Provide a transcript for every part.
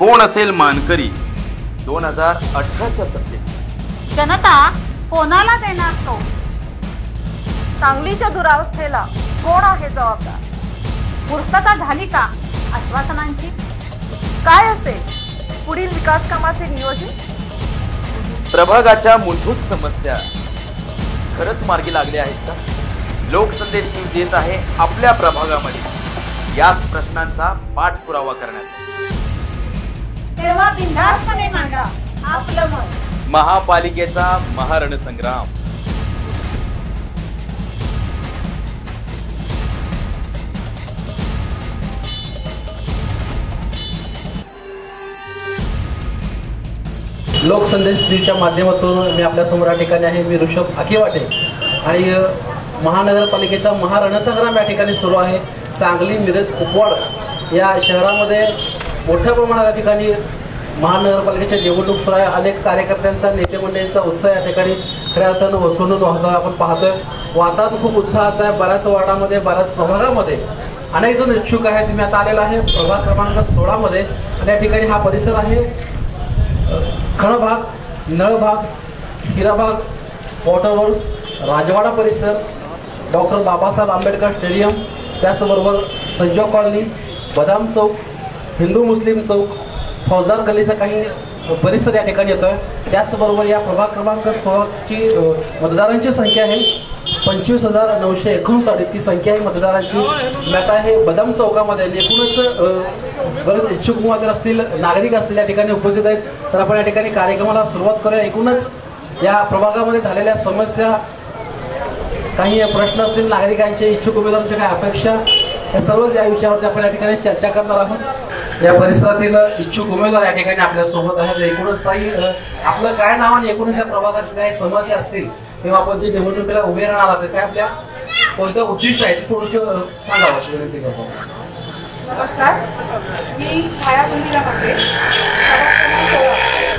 कोण असेल मानकरी 2018च्या सत्तेत? जनता कोणाला देणार तो? सांगलीच्या दुरावस्थेला कोण आहे जबाबदार? पूर्तता झाली का आश्वासनांची? काय असेल पुढील विकास कामाचे नियोजन? प्रभागाच्या मूलभूत समस्या खरंच मार्गी लागल्या आहेत का? लोकसंदेश न्यूज येत आहे आपल्या प्रभागामध्ये याच प्रश्नांचा पाठपुरावा करण्यासाठी। तेव्हा बिनधास्तपणे मांडा आपलं मत। महापालिकेचा महारणसंग्राम। लोकसंदेश न्यूजच्या माध्यमातून मी आपल्या समोर या ठिकाणी आहे। मी ऋषभ आकेवाटे आणि महानगरपालिकेचा महारणसंग्राम या ठिकाणी सुरू आहे। सांगली, मिरज, कुपवाड या शहरामध्ये मोठ्या प्रमाणात या ठिकाणी महानगरपालिकेच्या निवडणूक सुरू आहे। अनेक कार्यकर्त्यांचा, नेते मंडळींचा उत्साह या ठिकाणी खऱ्या अर्थानं वसवून वाहतोय। आपण पाहतोय वातावरण खूप उत्साहाचं आहे। बऱ्याच वार्डामध्ये, बऱ्याच प्रभागामध्ये अनेक जण इच्छुक आहेत। मी आता आलेलो आहे प्रभाग क्रमांक 16 मध्ये आणि या ठिकाणी हा परिसर आहे खणभाग, नळभाग, हिराभाग, वॉटरवर्क्स, राजवाडा परिसर, डॉक्टर बाबासाहेब आंबेडकर स्टेडियम, त्याचबरोबर संजय कॉलनी, बदाम चौक, हिंदू मुस्लिम चौक, फौजदार गल्लीचा काही परिसर या ठिकाणी येतोय। त्याचबरोबर या प्रभाग क्रमांक 16ची मतदारांची संख्या आहे 25,959 इतकी संख्या आहे मतदारांची। मी आता हे बदाम चौकामध्ये एकूणच बरेच इच्छुक उमेदवार असतील, नागरिक असतील या ठिकाणी उपस्थित आहेत। तर आपण या ठिकाणी कार्यक्रमाला सुरुवात करूया। एकूणच या प्रभागामध्ये झालेल्या समस्या, काही प्रश्न असतील नागरिकांचे, इच्छुक उमेदवारांच्या काही अपेक्षा, या सर्वच या विषयावरती आपण या ठिकाणी चर्चा करणार आहोत। या परिसरातील इच्छुक उमेदवार या ठिकाणी आपल्या सोबत आहेत। एकूणच ताई, आपलं काय नाव आणि एकूणच या प्रभागातील काही समस्या असतील किंवा आपण जे निवडणुकीला उभे राहणार आहात काय आपल्या कोणतं उद्दिष्ट आहे ते थोडंसं सांगावं अशी विनंती करतो। नमस्कार, मी छाया मंदिरा पाटे,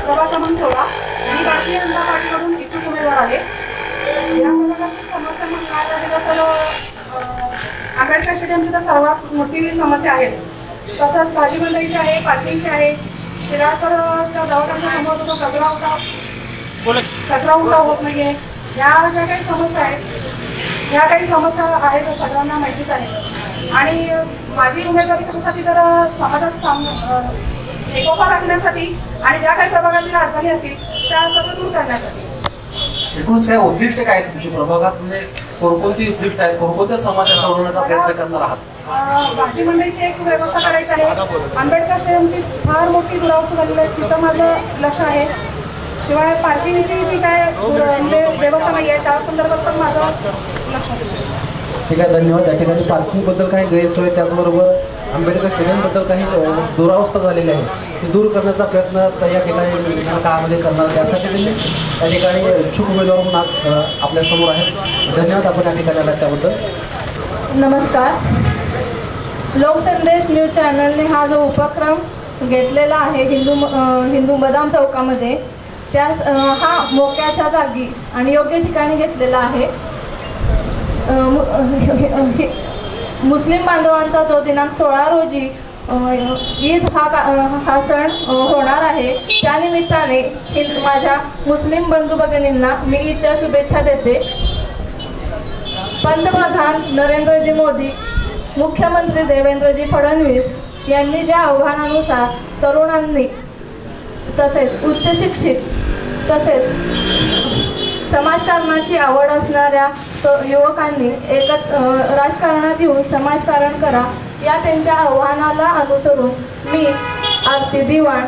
प्रभाग क्रमांक 16। मी भारतीय जनता पार्टीकडून इच्छुक उमेदवार आहे। या प्रभागातील समस्या म्हणायला गेलं तर आंबेडकर स्टेडियमची तर सर्वात मोठी समस्या आहेच। तसंच भाजी मंडईची आहे, पार्किंगची आहे, शिराळकरच्या दवाखान्याच्या समोर जो कचरा उठा होत नाहीये। ह्या ज्या काही समस्या आहेत, ह्या काही समस्या आहेत सगळ्यांना माहितीच आहे। आणि माझी उमेदवारी कशासाठी तर समाजात एकोपा राखण्यासाठी आणि ज्या काही प्रभागातील अडचणी असतील त्या सर्व दूर करण्यासाठी। एकूणच काय उद्दिष्ट काय आहे तुमच्या प्रभागात, म्हणजे कोणकोणती उद्दिष्ट आहेत, कोणकोणत्या समस्या सोडवण्याचा प्रयत्न करणार आहात? भाजी मंडईची एक व्यवस्था करायची आहे। आंबेडकर स्टेडियमची फार मोठी दुरावस्था झालेली आहे, तिथं माझं लक्ष आहे। शिवाय पार्किंगची जी काय म्हणजे व्यवस्था नाही आहे त्या संदर्भात पण माझं लक्ष आहे। ठीक आहे, धन्यवाद। या ठिकाणी पार्किंगबद्दल काही गैरसोय, त्याचबरोबर आंबेडकर स्टेडियमबद्दल काही दुरावस्था झालेली आहे, ती दूर करण्याचा प्रयत्न या ठिकाणी काळामध्ये करणार। त्यासाठी त्यांनी या ठिकाणी इच्छुक उमेदवार म्हणून आपल्यासमोर आहेत। धन्यवाद आपण या ठिकाणी आला त्याबद्दल। नमस्कार, लोकसंदेश न्यूज चॅनलने हा जो उपक्रम घेतलेला आहे हिंदू बदाम चौकामध्ये, त्यास हा मोक्याच्या जागी आणि योग्य ठिकाणी घेतलेला आहे। मुस्लिम बांधवांचा जो दिनांक 16 रोजी ईद हा सण होणार आहे, त्यानिमित्ताने माझ्या मुस्लिम बंधू भगिनींना मी ईदच्या शुभेच्छा देते। पंतप्रधान नरेंद्रजी मोदी, मुख्यमंत्री देवेंद्रजी फडणवीस यांनी ज्या आव्हानानुसार तरुणांनी तसेच उच्च शिक्षित तसेच समाजकारणाची आवड असणाऱ्या युवकांनी राजकारणात येऊन समाजकारण करा या त्यांच्या आव्हानाला अनुसरून मी आरती दिवाण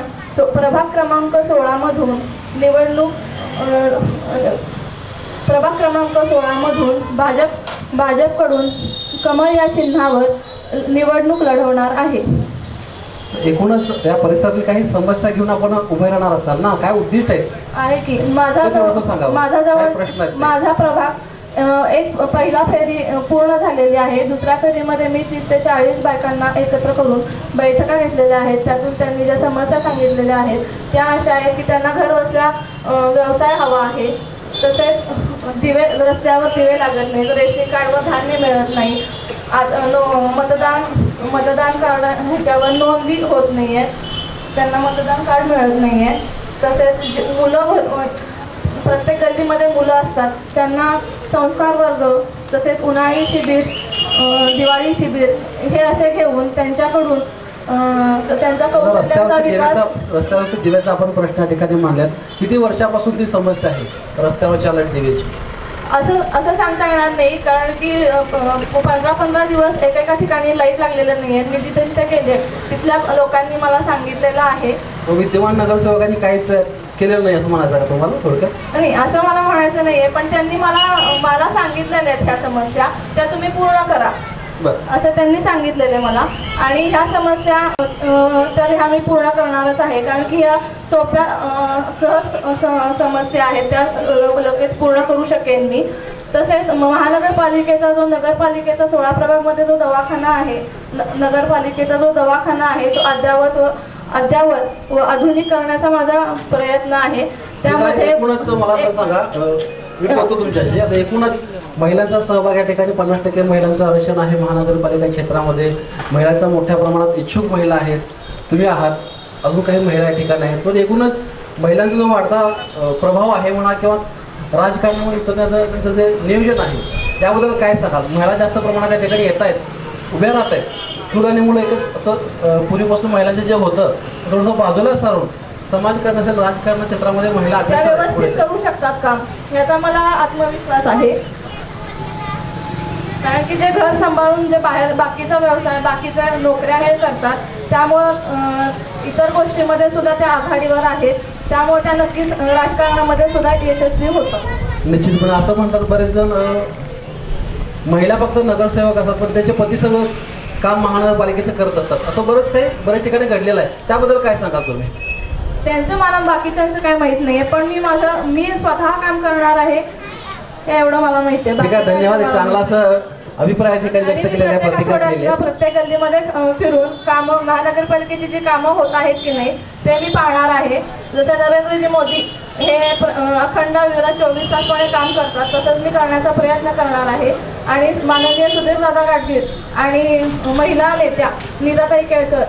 प्रभाग क्रमांक 16 मधून प्रभाग क्रमांक 16 मधून भाजपकडून कमळ या चिन्हावर निवडणूक लढवणार आहे। एकूणच या परिसरातील काही समस्या घेऊन आपण उभे राहणार असाल ना, काय उद्दिष्ट आहे की माझा प्रभाग एक पहिला फेरी पूर्ण झालेली आहे। दुसऱ्या फेरीमध्ये मी 30 ते 40 बायकांना एकत्र करून बैठका घेतलेल्या आहेत। त्यातून त्यांनी ज्या समस्या सांगितलेल्या आहेत त्या अशा आहेत की त्यांना घर बसल्या व्यवसाय हवा आहे, तसेच रस्त्यावर दिवे लागत नाहीत, रेशनिंग कार्डवर धान्य मिळत नाही, मतदान कार्ड ह्याच्यावर नोंदणी होत नाही आहे, त्यांना मतदान कार्ड मिळत नाही आहे. तसेच मुलं प्रत्येक गल्लीमध्ये मुलं असतात, त्यांना संस्कार वर्ग तसेच उन्हाळी शिबिर, दिवाळी शिबिर हे असे घेऊन त्यांच्याकडून त्यांचा कौशल्याचा विकास. रस्त्यावरती दिव्याचा आपण प्रश्न या ठिकाणी मांडल्यात. किती वर्षापासून ती समस्या आहे रस्त्यावर चालत दिव्याची? असं सांगता येणार नाही, कारण की 15-15 दिवस एकेका ठिकाणी लाईट लागलेलं नाही आहे. मी जिथे जिथे गेले तिथल्या लोकांनी मला सांगितलेलं आहे. विद्यमान नगरसेवकांनी काहीच केलेलं नाही असं म्हणायचं का तुम्हाला थोडक्यात? नाही, असं मला म्हणायचं नाही आहे, पण त्यांनी मला सांगितलेल्या आहेत ह्या समस्या त्या तुम्ही पूर्ण करा असं त्यांनी सांगितलेले मला. आणि ह्या समस्या तर ह्या मी पूर्ण करणारच आहे, कारण की ह्या सोप्या सहज समस्या आहेत, त्या लगेच पूर्ण करू शकेन मी. तसेच महानगरपालिकेचा जो नगरपालिकेचा 16 प्रभागमध्ये जो दवाखाना आहे, नगरपालिकेचा जो दवाखाना आहे तो अद्यावत व आधुनिक करण्याचा माझा प्रयत्न आहे. त्यामध्ये एकूणच मला आता सांगा, मी बोलतो तुमच्याशी, आता एकूणच महिलांचा सहभाग या ठिकाणी 50% महिलांचं आरक्षण आहे महानगरपालिका क्षेत्रामध्ये. महिलांचा मोठ्या प्रमाणात इच्छुक महिला आहेत, तुम्ही आहात, अजून काही महिला या ठिकाणी आहेत. पण एकूणच महिलांचा जो वाढता प्रभाव आहे म्हणा किंवा राजकारणामध्ये उतरण्याचं त्यांचं जे नियोजन आहे त्याबद्दल काय सांगाल? महिला जास्त प्रमाणात या ठिकाणी येत आहेत, उभ्या राहत आहेत. चूल आणि मुलं एकच असं पूर्वीपासून महिलांचं जे होतं थोडंसं बाजूला सारून समाजकारण असेल राजकारण क्षेत्रामध्ये महिला व्यवस्थित करू शकतात काम, याचा मला आत्मविश्वास आहे. कारण की जे घर सांभाळून जे बाहेर बाकीचा व्यवसाय बाकीच्या नोकऱ्या हे करतात, त्यामुळं इतर गोष्टीमध्ये सुद्धा त्या आघाडीवर आहेत. त्यामुळे त्या नक्कीच राजकारणामध्ये सुद्धा यशस्वी होतात. निश्चितपणे असं म्हणतात बरेच जण महिला फक्त नगरसेवक असतात पण त्याचे पती सगळं काम महानगरपालिकेचं करत असतात, असं बऱ्याच ठिकाणी घडलेलं आहे. त्याबद्दल काय सांगाल तुम्ही? त्यांचं मला बाकीच्यांचं काय माहीत नाही आहे, पण मी स्वतः काम करणार आहे हे एवढं मला माहिती आहे. ठीक आहे, धन्यवाद. एक चांगला असं अभिप्राय ठिकाणी व्यक्त केलेला, प्रतिक्रिया प्रत्येक गल्लीमध्ये फिरून कामं महानगरपालिकेची जी कामं होत आहेत की नाही ते मी पाहणार आहे. जसं नरेंद्रजी मोदी हे अखंड विराट 24 तासपणे काम करतात, तसंच मी करण्याचा प्रयत्न करणार आहे. आणि माननीय सुधीरदादा गाडगीळ आणि महिला नेत्या नीताताई केळकर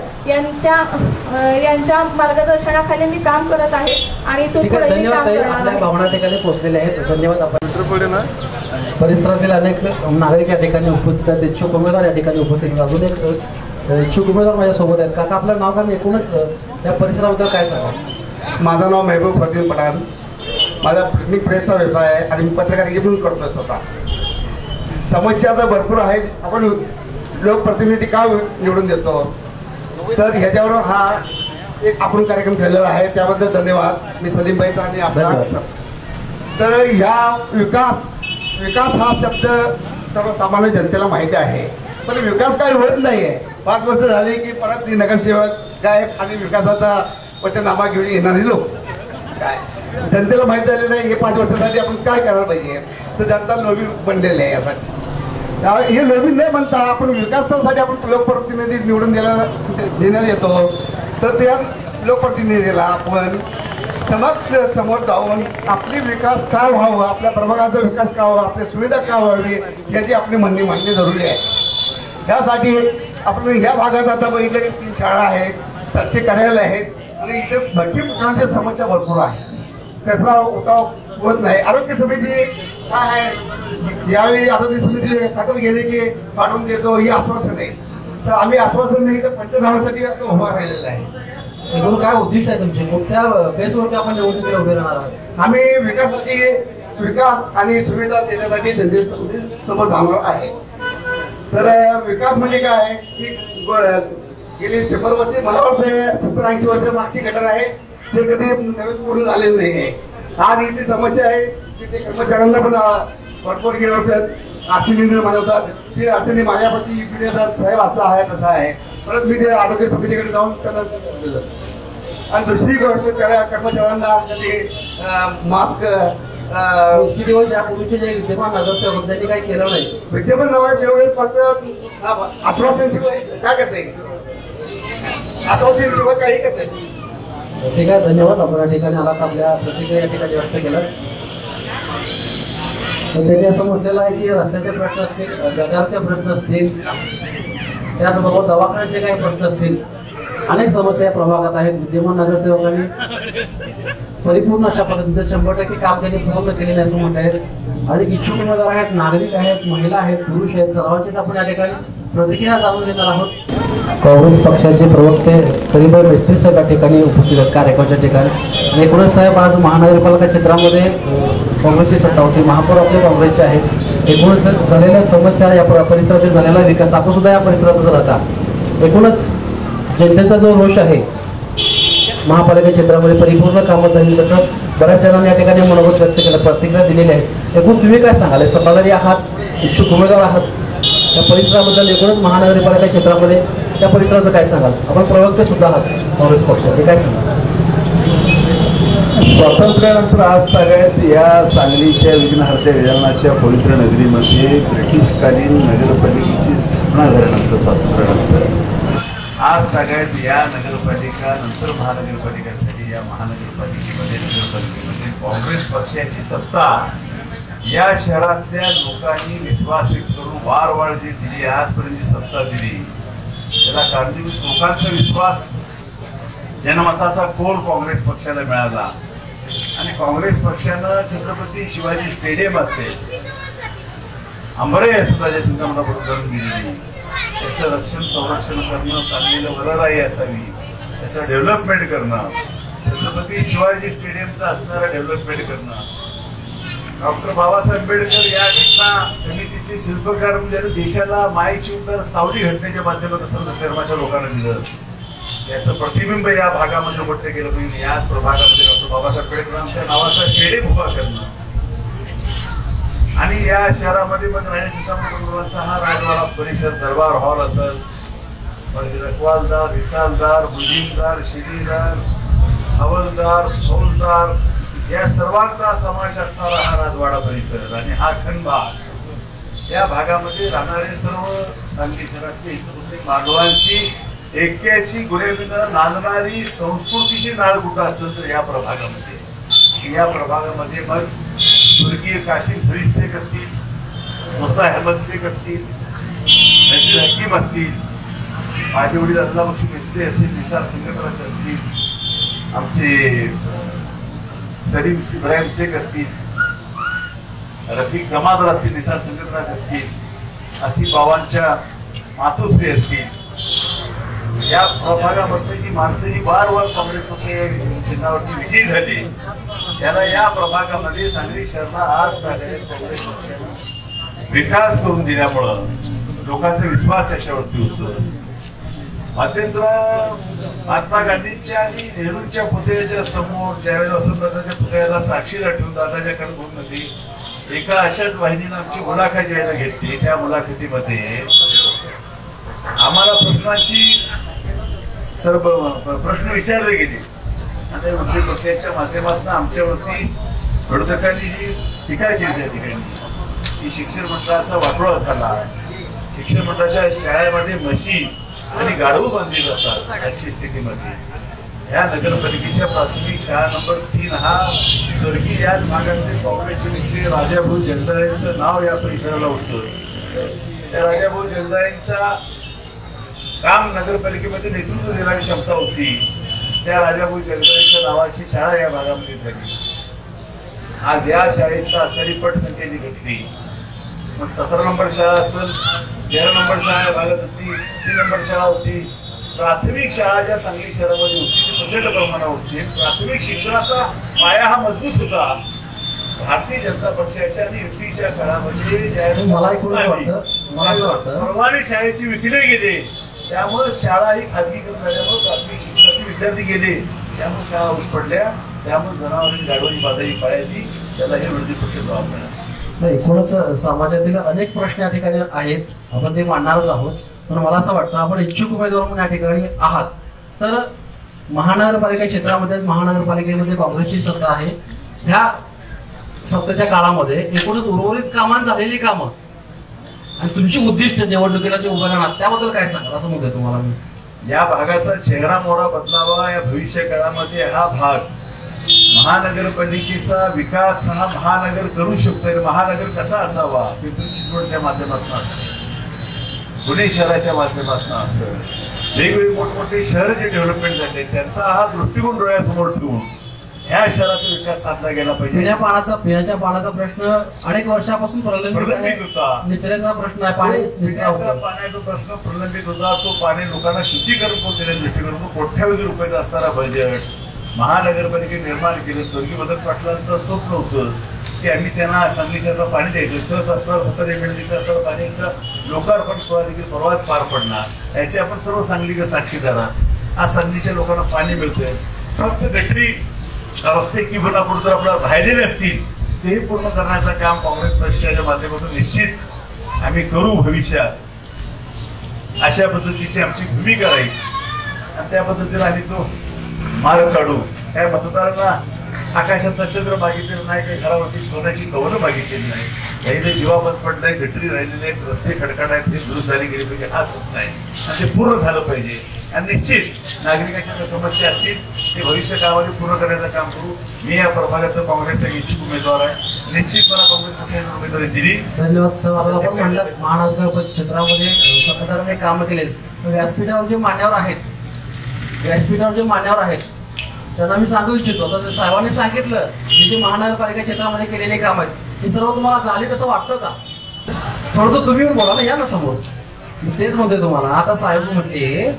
यांच्या मार्गदर्शनाखाली मी काम करत आहे आणि धन्यवाद. आपल्या भावना ठिकाणी पोहोचलेल्या आहेत, धन्यवाद. आपण परिसरातील अनेक नागरिक या ठिकाणी उपस्थित आहेत, इच्छुक उमेदवार या ठिकाणी उपस्थित आहेत. अजून एक इच्छुक उमेदवार माझ्यासोबत आहेत. काका, आपलं नाव काय, एकूणच या परिसराबद्दल काय सांगा? माझं नाव महबूब फतेह पठाण. माझा प्रिंटिंग प्रेसचा व्यवसाय आहे आणि मी पत्रकारिता पण करतो स्वतः. समस्या तर भरपूर आहेत. आपण लोकप्रतिनिधी का निवडून देतो, तर ह्याच्यावर हा एक आपण कार्यक्रम ठेवलेला आहे, त्याबद्दल धन्यवाद मी सलीमबाईचा आणि आपला. तर ह्या विकास हा शब्द सर्वसामान्य जनतेला माहिती आहे, पण विकास काही होत नाही आहे. 5 वर्ष झाली की परत नगरसेवक काय आणि विकासाचा वचननामा घेऊन येणारे लोक काय, जनतेला माहीत झाले नाही हे 5 वर्षासाठी आपण काय करायला पाहिजे. तर जनता लोभी बनलेली आहे. यासाठी हे लोभी न म्हणता आपण विकासासाठी आपण लोकप्रतिनिधी निवडून देण्यात येतो, तर त्या लोकप्रतिनिधीला आपण समोर जाऊन आपली विकास काय व्हावं, आपल्या प्रभागाचा विकास का व्हावा, आपल्या सुविधा का व्हावी याची आपली म्हणणी मांडणे जरुरी आहे. त्यासाठी आपण ह्या भागात आता बघितलं की 3 शाळा आहेत, शासकीय कार्यालय आहेत आणि इथे भरती प्रकारच्या समस्या भरपूर आहे. त्याचा उठाव होत नाही. आरोग्य समिती काय आहे, ज्यावेळी आरोग्य समिती खात्यात गेले की पाठवून देतो ही आश्वासन आहे, तर आम्ही आश्वासन नाही तर पंचनाम्यासाठी उभा राहिलेला आहे. एकूण काय उद्दिष्ट आहे तुमचे, कोणत्या बेसवरती आपण निवडणुकीला उभे राहणार आहात? आम्ही विकास आणि सुविधा देण्यासाठी जनतेसमोर जाणार आहे. तर विकास म्हणजे काय की गेली 100 वर्षे मला वाटतं 70-80 वर्ष मागची घटना आहे, ते कधी नवीन पूर्ण झालेलं नाही आहे. आज इथे समस्या आहे की ते कर्मचाऱ्यांना पण भरपूर हे होतात, अडचणी निर्माण होतात. ती अडचणी माझ्यापाशी येतात, साहेब असं आहे तसं आहे. परत मी ते आरोग्य समितीकडे जाऊन त्यांना दिलं. आणि दुसरी गोष्ट त्या कर्मचाऱ्यांना कधी मास्क किती दिवस यापूर्वीचे जे विद्यमान नगरसेवक होते त्यांनी काही केलं नाही. विद्यमान नगरसेवक फक्त आश्वासनशिवाय काय करता येईल, आश्वासनशिवाय काही करता येईल. ठीक आहे, धन्यवाद. आपण या ठिकाणी आलात, आपल्या प्रतिक्रिया या ठिकाणी व्यक्त केल्या. त्यांनी असं म्हटलेलं आहे की रस्त्याचे प्रश्न असतील, गटारचे प्रश्न असतील, त्याचबरोबर दवाखान्याचे काही प्रश्न असतील, अनेक समस्या या प्रभागात आहेत. विद्यमान नगरसेवकांनी परिपूर्ण अशा पद्धतीचं 100% काम त्यांनी पूर्ण केलेले असं म्हणत आहेत. अधिक इच्छुक उमेदवार आहेत, नागरिक आहेत, महिला आहेत, पुरुष आहेत, सर्वांचीच आपण या ठिकाणी प्रतिक्रिया जाणून घेणार आहोत. काँग्रेस पक्षाचे प्रवक्ते करीब मेस्त्री साहेब या ठिकाणी उपस्थित आहेत कार्यक्रमाच्या ठिकाणी. एकूणच साहेब, आज महानगरपालिका क्षेत्रामध्ये काँग्रेसची सत्ता होती, महापौर आपले काँग्रेसचे आहेत. एकूणच झालेल्या समस्या, या परिसरातील झालेला विकास, आपण सुद्धा या परिसरातच राहता. एकूणच जनतेचा जो रोष आहे महापालिका क्षेत्रामध्ये परिपूर्ण कामं झाली, तसं बऱ्याच जणांनी या ठिकाणी मनोगत व्यक्त केलं, प्रतिक्रिया दिलेल्या आहेत. एकूण तुम्ही काय सांगाल? सत्ताधारी आहात, इच्छुक उमेदवार आहात, त्या परिसराबद्दल एकूणच महानगरपालिका क्षेत्रामध्ये त्या परिसराचं काय सांगाल? आपण प्रवक्ते सुद्धा आहात काँग्रेस पक्षाचे, काय सांगाल? स्वातंत्र्यानंतर आज तागायत या सांगलीच्या विघ्नहर्त्या विधानाच्या पवित्र नगरीमध्ये ब्रिटिशकालीन नगरपालिकेची स्थापना झाल्यानंतर, स्वातंत्र्यानंतर आज तागायत या नगरपालिका नंतर महानगरपालिका झाली. या महानगरपालिकेमध्ये, नगरपालिकेमध्ये काँग्रेस पक्षाची सत्ता या शहरातल्या लोकांनी विश्वास व्यक्त करून वारंवार जी दिली, आजपर्यंत जी सत्ता दिली, त्याला कारणीभूत लोकांचा विश्वास, जनमताचा कोल काँग्रेस पक्षाला मिळाला. आणि काँग्रेस पक्षानं छत्रपती शिवाजी स्टेडियम असेल, अंबरे असं राजा शिंगामणापूर करून दिलेली, त्याचं रक्षण संरक्षण करणं, सांगलीला वरराई असावी, त्याचं डेव्हलपमेंट करणं, छत्रपती शिवाजी स्टेडियमचं असणारं डेव्हलपमेंट करणं. डॉक्टर बाबासाहेब आंबेडकर या घटना समितीचे शिल्पकार म्हणजे देशाला मायेची उद्गार सावली घटनेच्या माध्यमातून सर्व धर्माच्या लोकांना दिलं. याचं प्रतिबिंब या भागामध्ये मोठे केलं पाहिजे. याच प्रभागामध्ये डॉक्टर बाबासाहेब आंबेडकरांच्या नावाचा स्टेडियम उभा करणं आणि या शहरामध्ये मग राजा शिंगामणापूरचा हा राजवाडा परिसर, दरबार हॉल असेल, रखवालदार, रिसालदार, मुजीमदार, शिलीदार, हवलदार, फौजदार या सर्वांचा समावेश असणारा हा राजवाडा परिसर आणि हा खंडभाग, या भागामध्ये राहणारे सर्व सांगली शहरातले मानवांची ऐक्याची गुरेबिंदाला नांदणारी संस्कृतीची नाळ कुठं असेल तर या प्रभागामध्ये. या प्रभागामध्ये मग स्वर्गीय कासिम फरीद शेख असतील, मुसा अहमद शेख असतील, नजीर हकीम असतील, माझे वडील अल्लाह बक्षी मिस्त्री असतील, निसार संगतराज असतील, आमचे सलीम इब्राहिम शेख असतील, रफिक जमादार असतील, निसार संगतराज असतील, असी बाबांच्या मातोश्री असतील. या प्रभागामध्ये जी माणसं ही वारंवार काँग्रेस पक्ष चिन्हावरती विजयी झाली, त्याला या प्रभागामध्ये सांगली शहराला आज काँग्रेस पक्षाने विकास करून दिल्यामुळं लोकांचा विश्वास त्याच्यावरती होतो. मध्यंतर महात्मा गांधींच्या आणि नेहरूंच्या पुतळ्याच्या समोर ज्यावेळेला वसंतदादाच्या पुतळ्याला साक्षीला ठेवून दादाच्या कडून एका अशाच वाहिनीनं आमची मुलाखत ज्यावेळेला घेतली, त्या मुलाखतीमध्ये आम्हाला प्रश्नांची सर्व प्रश्न विचारले गेले आणि विरोधी पक्षाच्या माध्यमातून आमच्यावरती विरोधकांनी जी टीका केली त्या ठिकाणी की शिक्षण मंडळाचा वाटोळा झाला, शिक्षण मंडळाच्या शाळेमध्ये म्हशी आणि गाढवं बांधली जातात आजच्या स्थितीमध्ये. ह्या नगरपालिकेच्या प्राथमिक शाळा नंबर 3 हा स्वर्गीय याच भागातले काँग्रेसचे नेते राजाभाऊ जगदाळेंचं नाव या परिसराला उठतं. त्या राजाभाऊ जगदाळेंचा काम नगरपालिकेमध्ये नेतृत्व देणारी क्षमता होती. त्या राजाभाऊ जगदाळेंच्या नावाची शाळा या भागामध्ये झाली. आज या शाळेचा असणारी पटसंख्या जी घटली, मग 17 नंबर शाळा असेल, 13 नंबर शाळा या भागात होती, 3 नंबर शाळा होती. प्राथमिक शाळा ज्या सांगली शहरामध्ये होती ती प्रचंड प्रमाणात होती. प्राथमिक शिक्षणाचा पाया हा मजबूत होता. भारतीय जनता पक्षाच्या आणि युतीच्या काळामध्ये मला परवानी शाळेची विकले गेले, त्यामुळे शाळा ही खाजगीकरण झाल्यामुळे प्राथमिक शिक्षणाचे विद्यार्थी गेले, त्यामुळे शाळा ऊस पडल्या, त्यामुळे जनावरांनी गाढवाची बाधाही पाळली. त्याला हे विरोधी पक्ष जबाबदार नाही. एकूणच समाजातील अनेक प्रश्न या ठिकाणी आहेत, आपण ते मांडणारच आहोत. पण मला असं वाटतं आपण इच्छुक उमेदवार म्हणून या ठिकाणी आहात, तर महानगरपालिका क्षेत्रामध्ये, महानगरपालिकेमध्ये काँग्रेसची सत्ता आहे. ह्या सत्तेच्या काळामध्ये एकूणच उर्वरित कामांत झालेली कामं आणि तुमची उद्दिष्ट निवडणुकीला जे उभं राहणार त्याबद्दल काय सांगाल असं म्हणतोय तुम्हाला मी? या भागाचा चेहरा मोहरा बदलावा. या भविष्य काळामध्ये हा भाग महानगरपालिकेचा विकास हा महानगर करू शकतो. महानगर कसा असावा पिंपरी चिंचवडच्या माध्यमातून असतो. पुणे शहराच्या माध्यमातून असेल, वेगवेगळे मोठमोठे शहर जे डेव्हलपमेंट झाले त्यांचा हा दृष्टिकोन डोळ्यासमोर ठेवून ह्या शहराचा विकास साधला गेला पाहिजे. पिण्याच्या पाण्याचा प्रश्न अनेक वर्षापासून प्रलंबित होता. निचऱ्याचा प्रश्न आहे, पाण्याचा प्रश्न प्रलंबित होता. तो पाणी लोकांना शुद्धीकरण करून देण्याच्या दृष्टीकोन कोट्यावधी रुपयाचं असणारा बजेट महानगरपालिकेने निर्माण केलं. स्वर्गीय मदन पाटलांचं स्वप्न होतं की आम्ही त्यांना सांगली शहराला पाणी द्यायचं. इथंच असणारं 17 MLDचं असणारं पाण्याचं लोकार्पण सोहळा देखील परवाच पार पडणार. याचे आपण सर्व सांगलीकर साक्षीदार आहात. आज सांगलीच्या लोकांना पाणी मिळतंय. फक्त गटरी रस्ते किंवा जर आपल्याला राहिलेले असतील तेही पूर्ण करण्याचं काम काँग्रेस पक्षाच्या माध्यमातून निश्चित आम्ही करू भविष्यात. अशा पद्धतीची आमची भूमिका राहील आणि त्या पद्धतीने आम्ही तो मार्ग काढू. काय मतदारांना आकाशात चंद्र मागितलेलं नाही, काही घरावरती सोन्याची कवलं मागितलेली नाही. काही दिवा बंद पडलाय, गटरी राहिलेले आहेत, रस्ते खडखड आहेत, ते दुरुस्त झाली गेली पाहिजे हा स्वप्न आहे आणि ते पूर्ण झालं पाहिजे. आणि निश्चित नागरिकांच्या ज्या समस्या असतील ते भविष्य काळामध्ये पूर्ण करण्याचं काम करू. मी या प्रभागात काँग्रेसचा इच्छुक उमेदवार आहे. निश्चित मला काँग्रेस पक्षाने उमेदवारी दिली. धन्यवाद सर. आपण म्हणलं महानगर क्षेत्रामध्ये सत्ताधाऱ्यांनी काम केले. व्यासपीठावर जे मान्यवर आहेत त्यांना मी सांगू इच्छितो. तर साहेबांनी सांगितलं जे महानगरपालिका क्षेत्रामध्ये केलेले काम आहेत हे सर्व तुम्हाला झाले तसं वाटतं का? थोडंसं तुम्ही बोला ना, या ना समोर. मी तेच म्हणतोय तुम्हाला. आता साहेब म्हटले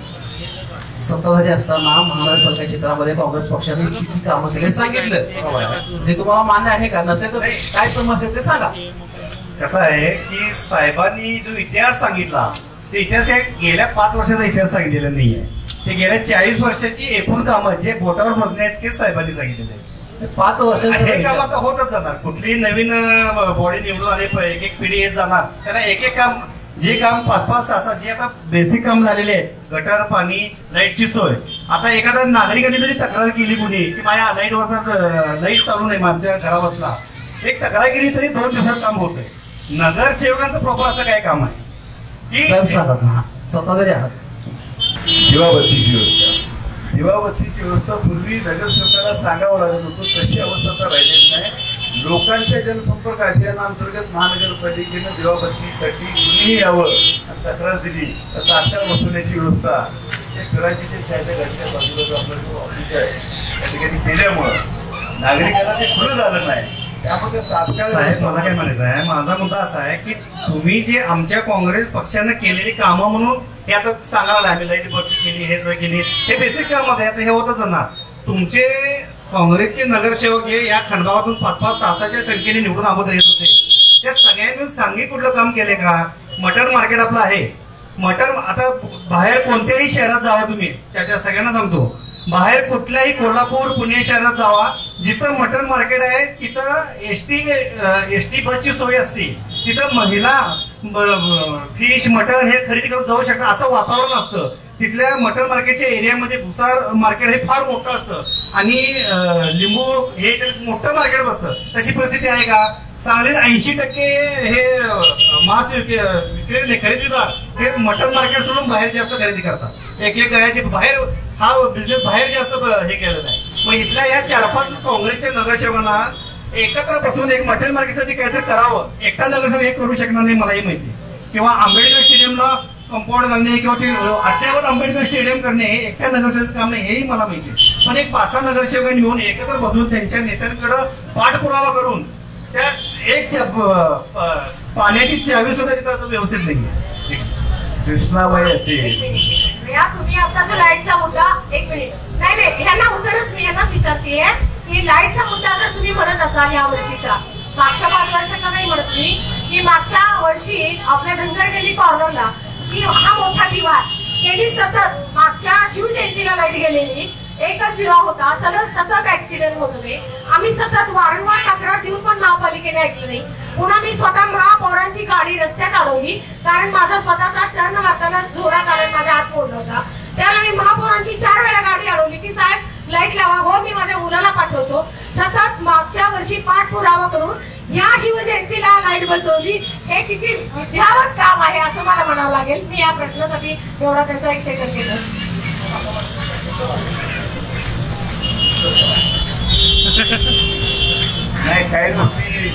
सत्ताधारी असताना महानगरपालिका क्षेत्रामध्ये काँग्रेस पक्षाने किती कामं केले सांगितलं. ते तुम्हाला मान्य आहे का? नसेल तर काय समस्या ते सांगा. कसं आहे की साहेबांनी जो इतिहास सांगितला ते इतिहास काय गेल्या 5 वर्षाचा इतिहास सांगितलेला नाहीये. ते गेल्या 40 वर्षाची एकूण कामं जे बोटावर मोजणे आहेत तेच साहेबांनी सांगितलेले आहे. 5 वर्ष हे काम आता होतच जाणार. कुठलीही नवीन बॉडी निवडून आले एक एक पिढी येत जाणार. त्यांना एक एक काम जे काम 5-5, 6-6 जे आता बेसिक काम झालेले आहेत, गटर, पाणी, लाईटची सोय. आता एखाद्या नागरिकांनी जरी तक्रार केली कुणी की माझ्या लाईट चालू नाही आमच्या घराबसला, एक तक्रार केली तरी 2 दिवसात काम होतंय. नगरसेवकांचं प्रॉपर असं काय काम आहे की सत्ताधारी आहात. दिवाबत्तीची व्यवस्था पूर्वी नगरसेवकाला सांगावं लागत होतं, तशी अवस्था तर राहिलेली नाही. लोकांच्या जनसंपर्क अभियानाअंतर्गत महानगरपालिकेनं दिवाबत्तीसाठी कुणीही यावं आणि तक्रार दिली तर तात्काळ वसुलीची व्यवस्था करायची छायाच्या घातल्या बाजूला जो आपला जो ऑफिस आहे त्या ठिकाणी केल्यामुळं नागरिकांना ते खुलं झालं नाही. त्यामध्ये तात्काळ साहेब मला काय म्हणायचं आहे, माझा मुद्दा असा आहे की तुम्ही जे आमच्या काँग्रेस पक्षानं केलेली कामं म्हणून हे आता सांगायला आम्ही लाईट बत्ती केली, हे सगळं केली, हे बेसिक काम आहे. आता हे होतच जाणार. तुमचे काँग्रेसचे नगरसेवक जे या खंडगावातून 5-5, 6-6च्या संख्येने निवडून अगोदर येत होते त्या सगळ्यांनी सांगी कुठलं काम केले का? मटण मार्केट आपलं आहे. मटण आता बाहेर कोणत्याही शहरात जावा तुम्ही, त्याच्या सगळ्यांना सांगतो, बाहेर कुठल्याही कोल्हापूर, पुणे शहरात जावा, जिथं मटण मार्केट आहे तिथं एसटी बसची सोय असते. तिथं महिला फिश, मटण हे खरेदी करून जाऊ शकतात. असं वातावरण असतं. तिथल्या मटण मार्केटच्या एरियामध्ये भुसार मार्केट हे फार मोठं असतं आणि लिंबू हे मोठं मार्केट बसतं. तशी परिस्थिती आहे का? सांगलीत 80% हे मांस विक्री खरेदीदार हे मटण मार्केट सोडून बाहेर जास्त खरेदी करतात. एक गळ्याचे बाहेर हा बिझनेस बाहेर जास्त हे केलेला आहे. मग इथल्या या 4-5 काँग्रेसच्या नगरसेवकांना एकत्र बसून एक मटण मार्केटसाठी काहीतरी करावं. एकटा नगरसेवक हे करू शकणार नाही मलाही माहिती. किंवा आंबेडकर स्टेडियमला कंपाऊंड घालणे किंवा ते अद्यावत आंबेडकर स्टेडियम करणे हे एकट्या नगरसेवकाचं काम नाही, हेही मला माहिती आहे. पण एक 5-6 नगरसेवकांनी मिळून एकत्र बसून त्यांच्या नेत्यांकडे पाठपुरावा करून त्या एक पाण्याची चावी सुद्धा तिथं व्यवस्थित नाही. कृष्णाबाई असेल तुम्ही आता जो लाईटचा मुद्दा, एक मिनिट, नाही ह्यांना उत्तरच मी ह्यांनाच विचारतेय की लाईटचा मुद्दा जर तुम्ही म्हणत असाल या वर्षीचा, मागच्या 5 वर्षाचा नाही म्हणत मी, की मागच्या वर्षी आपल्या धनगर गल्ली कॉर्नरला की हा मोठा दिवा गेली सतत मागच्या शिवजयंतीला लाईट गेलेली, एकच दिवा होता, सतत ऍक्सिडेंट होत होते. आम्ही सतत वारंवार तक्रार देऊन पण महापालिकेने ऐकलं नाही. पुन्हा मी स्वतः महापौरांची गाडी रस्त्यात अडवली कारण माझा स्वतःचा टर्न मारताना जोरात आला, माझा हात मोडला होता. त्यावेळेला मी महापौरांची 4 वेळा गाडी अडवली की साहेब लाईट लावा, हो मी माझ्या मुलाला पाठवतो. सतत मागच्या वर्षी पाठपुरावा करून या शिवजयंतीला लाईट बसवली. हे किती विद्यावत काम आहे असं मला म्हणावं लागेल. मी या प्रश्नासाठी एवढा त्यांचा 1 सेकंड केलं. नाही, काही गोष्टी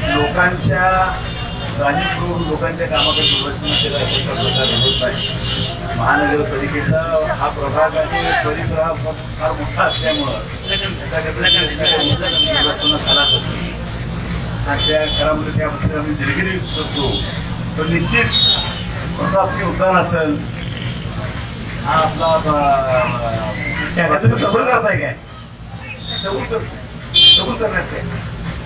लोकांच्या जाणीवपूर्वक लोकांच्या कामाकडे दुर्लक्ष केलं असेल तर प्रकार होत नाही. महानगरपालिकेचा हा प्रभाग आणि परिसर हा फार मोठा असल्यामुळं खराब असेल आणि त्या घरामध्ये त्याबद्दल आम्ही दिलगिरी करतो. पण निश्चित प्रतापसिंह उद्यान असेल हा आपला तुम्ही कबूल करताय काय? कबूल करण्यास काय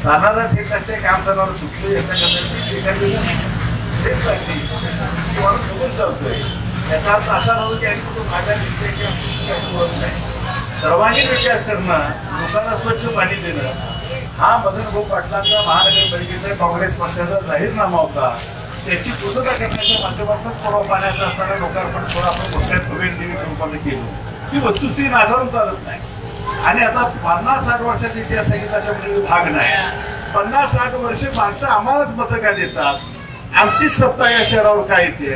साधारण ते काम करणारं चुकतोय एका करण्याची एखाद्या तेच लागते तुम्हाला कबूल चालतोय. याचा अर्थ असा नव्हता की आम्ही कुठं माघार घेतोय की आमची चुकी असं बोलत नाही. सर्वांगीण विकास करणं, लोकांना स्वच्छ पाणी देणं हा मदन भाऊ पाटलांचा महानगरपालिकेचा काँग्रेस पक्षाचा जाहीरनामा होता. त्याची पूर्तता करण्याच्या माध्यमातूनच परवा पाण्याचा असणारा लोकार्पण सोहळा आपण मोठ्या देवी स्वरूपाने केलो. ही वस्तुस्थिती नाकारून चालत नाही. आणि आता 50-60 वर्षाचा इतिहास सांगितला भाग नाही. 50-60 वर्ष माणसं आम्हालाच मतं का देतात? आमचीच सत्ता या शहरावर काय येते?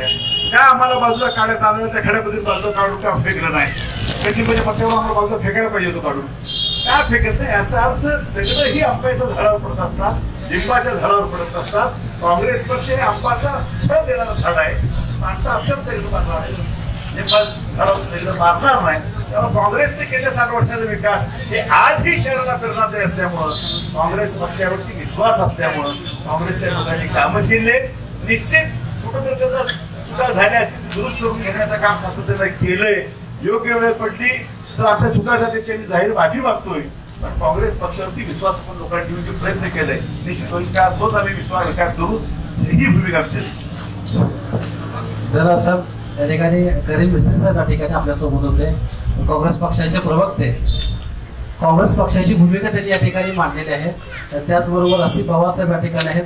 का आम्हाला बाजूला काढत आलं त्या खड्यामध्ये बाजूला काढून का फेकलं नाही? कधी म्हणजे पत्त्यावर आम्हाला बाजूला फेकायला पाहिजे होतं काढून, का फेकत नाही? याचा अर्थ दगड ही आंब्याच्या झाडावर पडत असतात, लिंबाच्या झाडावर पडत असतात. काँग्रेस पक्ष हे आंबाचा फळ देणारा झाड आहे. माणसं आमच्यावर दगड मारणार आहे, लिंबा झाडावर दगड मारणार नाही. त्यामुळे काँग्रेसने केलेला 60 वर्षाचा विकास हे आजही शहराला प्रेरणादायी असल्यामुळं, काँग्रेस पक्षावरती विश्वास असल्यामुळं काँग्रेसच्या लोकांनी कामं केले. निश्चित कुठंतरी जर चुका झाल्या दुरुस्त करून घेण्याचं काम सातत्यानं केलंय. योग्य वेळ पडली तर आमच्या चुका झाल्या त्याची आम्ही जाहीर माफी मागतोय. पण काँग्रेस पक्षावरती विश्वास आपण लोकांनी ठेवण्याचे प्रयत्न केलाय. निश्चित भविष्यात तोच आम्ही विकास करू ही भूमिका आमची. तर सर या ठिकाणी करीम मिस्त्री साहेब या ठिकाणी आपल्यासोबत होते, काँग्रेस पक्षाचे प्रवक्ते. काँग्रेस पक्षाची भूमिका त्यांनी या ठिकाणी मांडलेली आहे. त्याचबरोबर आसिफ बाबासाहेब या ठिकाणी आहेत.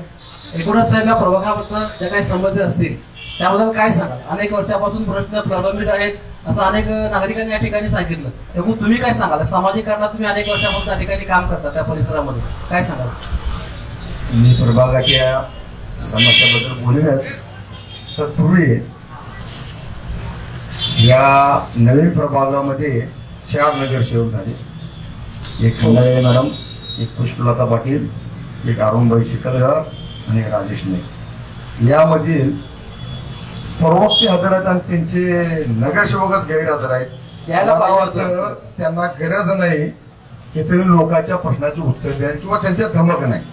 एकूणच साहेब या प्रभागाबद्दल ज्या काही समस्या असतील त्याबद्दल काय सांगाल? अनेक वर्षापासून प्रश्न प्रलंबित आहेत असं अनेक नागरिकांनी या ठिकाणी सांगितलं. एकूण तुम्ही काय सांगाल? सामाजिकरणात तुम्ही अनेक वर्षापासून त्या ठिकाणी काम करता, त्या परिसरामध्ये काय सांगाल? मी प्रभागाच्या समस्याबद्दल बोलण्यास तत्पूर्वी या नवीन प्रभागामध्ये 4 नगरसेवक झाले. एक खंडाळे मॅडम, एक पुष्पलता पाटील, एक अरुणभाई शिकलगार आणि राजेश नाईक. यामधील प्रवक्ते हजर आहेत आणि त्यांचे नगरसेवकच गैरहजर आहेत. त्यांना गरज नाही की ते लोकांच्या प्रश्नाची उत्तर द्या किंवा त्यांच्या धमक नाही,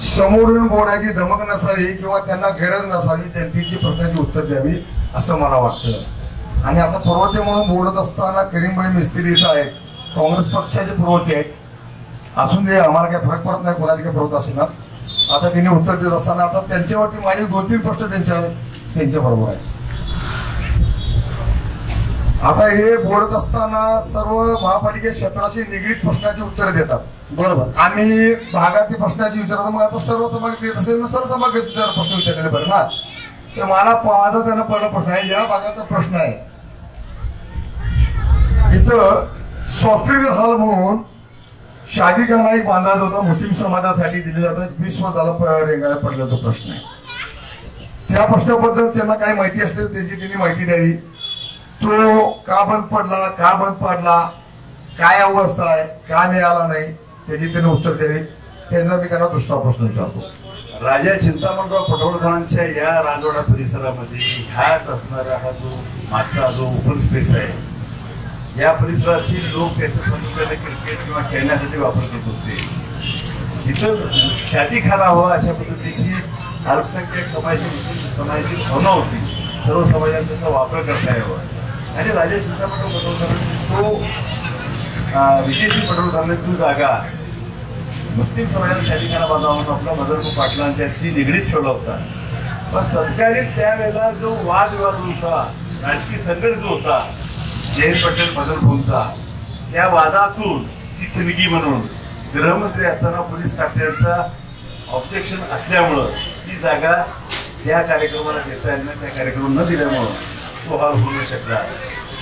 समोरून बोलायची धमक नसावी किंवा त्यांना गरज नसावी, त्यांची प्रश्नाची उत्तर द्यावी असं मला वाटतं. आणि आता प्रवक्ते म्हणून बोलत असताना करीमभाई मिस्त्री इथं आहेत, काँग्रेस पक्षाचे प्रवक्ते आहेत. असून दे, आम्हाला काही फरक पडत नाही कोणाचे काही प्रवक्ते असेल ना. आता त्यांनी उत्तर देत असताना आता त्यांच्यावरती माझे 2-3 प्रश्न त्यांच्या बरोबर आहे. आता हे बोलत असताना सर्व महापालिका क्षेत्राशी निगडीत प्रश्नाची उत्तर देतात. बरोबर, आम्ही भागातील प्रश्नाची विचारतो. मग आता सर्व समाज देत असेल सर्व समाज प्रश्न विचारलेले बरं ना. तर मला माझा त्यांना पहिला प्रश्न आहे, या भागाचा प्रश्न आहे इथं सॉफ्टवेअर हॉल म्हणून शादीखाना एक बांधला होता, मुस्लिम समाजासाठी दिलेला होता. 20 वर्ष झाला रेंगाळ्या पडला तो प्रश्न आहे. त्या प्रश्नाबद्दल त्यांना काही माहिती असते त्याची त्यांनी माहिती द्यावी. तो का बंद पडला, का बंद पडला, काय अवस्था आहे, का मिळाला नाही, त्याची त्यांनी उत्तर द्यावी. त्यांना मी त्यांना दुसरा प्रश्न विचारतो. राजा चिंतामणराव पटवर्धनांच्या या राजवाडा परिसरामध्ये ह्याच असणारा हा जो मागचा जो ओपन स्पेस आहे, या परिसरातील लोक त्याचं समुद्राने क्रिकेट किंवा खेळण्यासाठी वापर करत होते. इथं शादीखाना हवा अशा पद्धतीची अल्पसंख्याक समाजाची भावना होती. सर्व समाजाने त्याचा वापर करता यावा. आणि राजा चिंतामणराव पटवर्धनांनी तो विजयसिंह पटवर्धनांची जागा मुस्लिम समाजाला शादीखाना बांधावा म्हणून आपला मदन पाटलांच्याशी निगडीत ठेवला होता. पण तत्कालीन त्यावेळेला जो वादविवाद होता, राजकीय संघर्ष जो होता जयंत पटेल मदन भाऊंचा, त्या वादातून शिस्तनिगी म्हणून गृहमंत्री असताना पोलीस खात्याचा ऑब्जेक्शन असल्यामुळं ती जागा त्या कार्यक्रमाला देता येईल नाही, त्या कार्यक्रम न दिल्यामुळं तो हॉल होऊ शकला.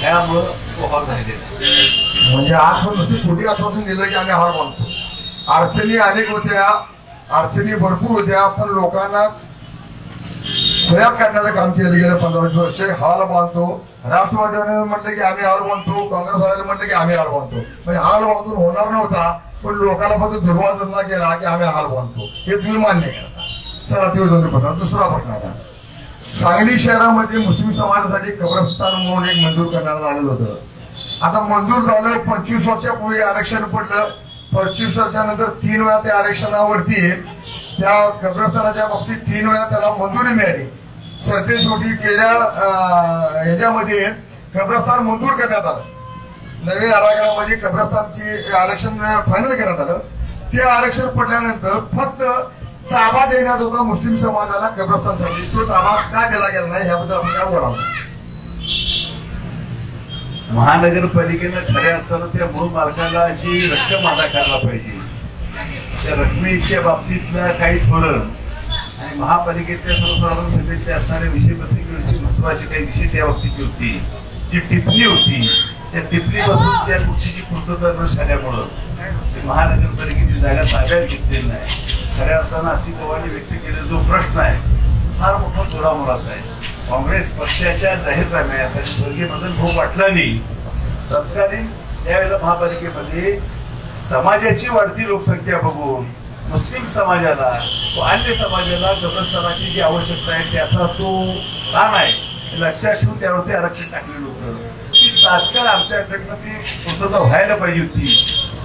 त्यामुळं तो हॉल राहिलेला. म्हणजे आज पण नुसती खोटी आश्वासन दिलं की आम्ही हॉल बांधतो. अडचणी अनेक होत्या, अडचणी भरपूर होत्या, पण लोकांना खुल्यात काढण्याचं काम केलं गेलं 15 वर्ष. हॉल बांधतो, राष्ट्रवादीने म्हटलं की आम्ही हॉल बांधतो, काँग्रेसवाल्याने म्हटलं की आम्ही हॉल बांधतो. म्हणजे हॉल बांधून होणार नव्हता, पण लोकांना फक्त दुर्वाद केला की आम्ही हॉल बांधतो हे तुम्ही मान्य करता. चला ते दोन प्रश्न. दुसरा प्रश्न आता सांगली शहरामध्ये मुस्लिम समाजासाठी कब्रस्तान म्हणून एक मंजूर करण्यात आलेलं होतं. आता मंजूर झालं, 25 वर्षापूर्वी आरक्षण पडलं, 25 वर्षानंतर 3 वेळा त्या आरक्षणावरती त्या कब्रस्तानाच्या बाबतीत 3 वेळा त्याला मंजुरी मिळाली. सरतेशेवटी केल्या ह्याच्यामध्ये कब्रस्तान मंजूर करण्यात आलं. नवीन आराखड्यामध्ये कब्रस्तानची आरक्षण फायनल करण्यात आलं. ते आरक्षण पडल्यानंतर फक्त ताबा देण्यात होता मुस्लिम समाजाला कब्रस्तानसाठी. तो ताबा का दिला गेला नाही ह्याबद्दल आपण काय बोलावं. महानगरपालिकेनं खऱ्या अर्थानं त्या मूळ मालकाला जी रक्कम अदा करायला पाहिजे, त्या रकमेच्या बाबतीतलं काही धोरण आणि महापालिकेतल्या सर्वसाधारण सभेतले असणाऱ्या विषयपत्रिकेविषयी महत्वाचे काही विषय त्या बाबतीची होती. जी टिप्पणी होती त्या टिप्पणीपासून त्या गोष्टीची पूर्तता न झाल्यामुळं महानगरपालिकेची जागा ताब्यात घेतलेली नाही. खऱ्या अर्थानं आसिफ पवारांनी व्यक्त केलेला जो प्रश्न आहे फार मोठा तोडामोडाचा आहे. काँग्रेस पक्षाच्या जाहीरनाम्यात आणि स्वर्गीय मदन भाऊ पाटलांनी तत्कालीन त्यावेळेला महापालिकेमध्ये समाजाची वाढती लोकसंख्या बघून मुस्लिम समाजाला व अन्य समाजाला कब्रस्तानाची जी आवश्यकता आहे त्याचा तो ताण आहे हे लक्षात ठेवून त्यावरती आरक्षण टाकलेलं होतं. ती तात्काळ आमच्याकडनं ती पूर्तता व्हायला पाहिजे होती.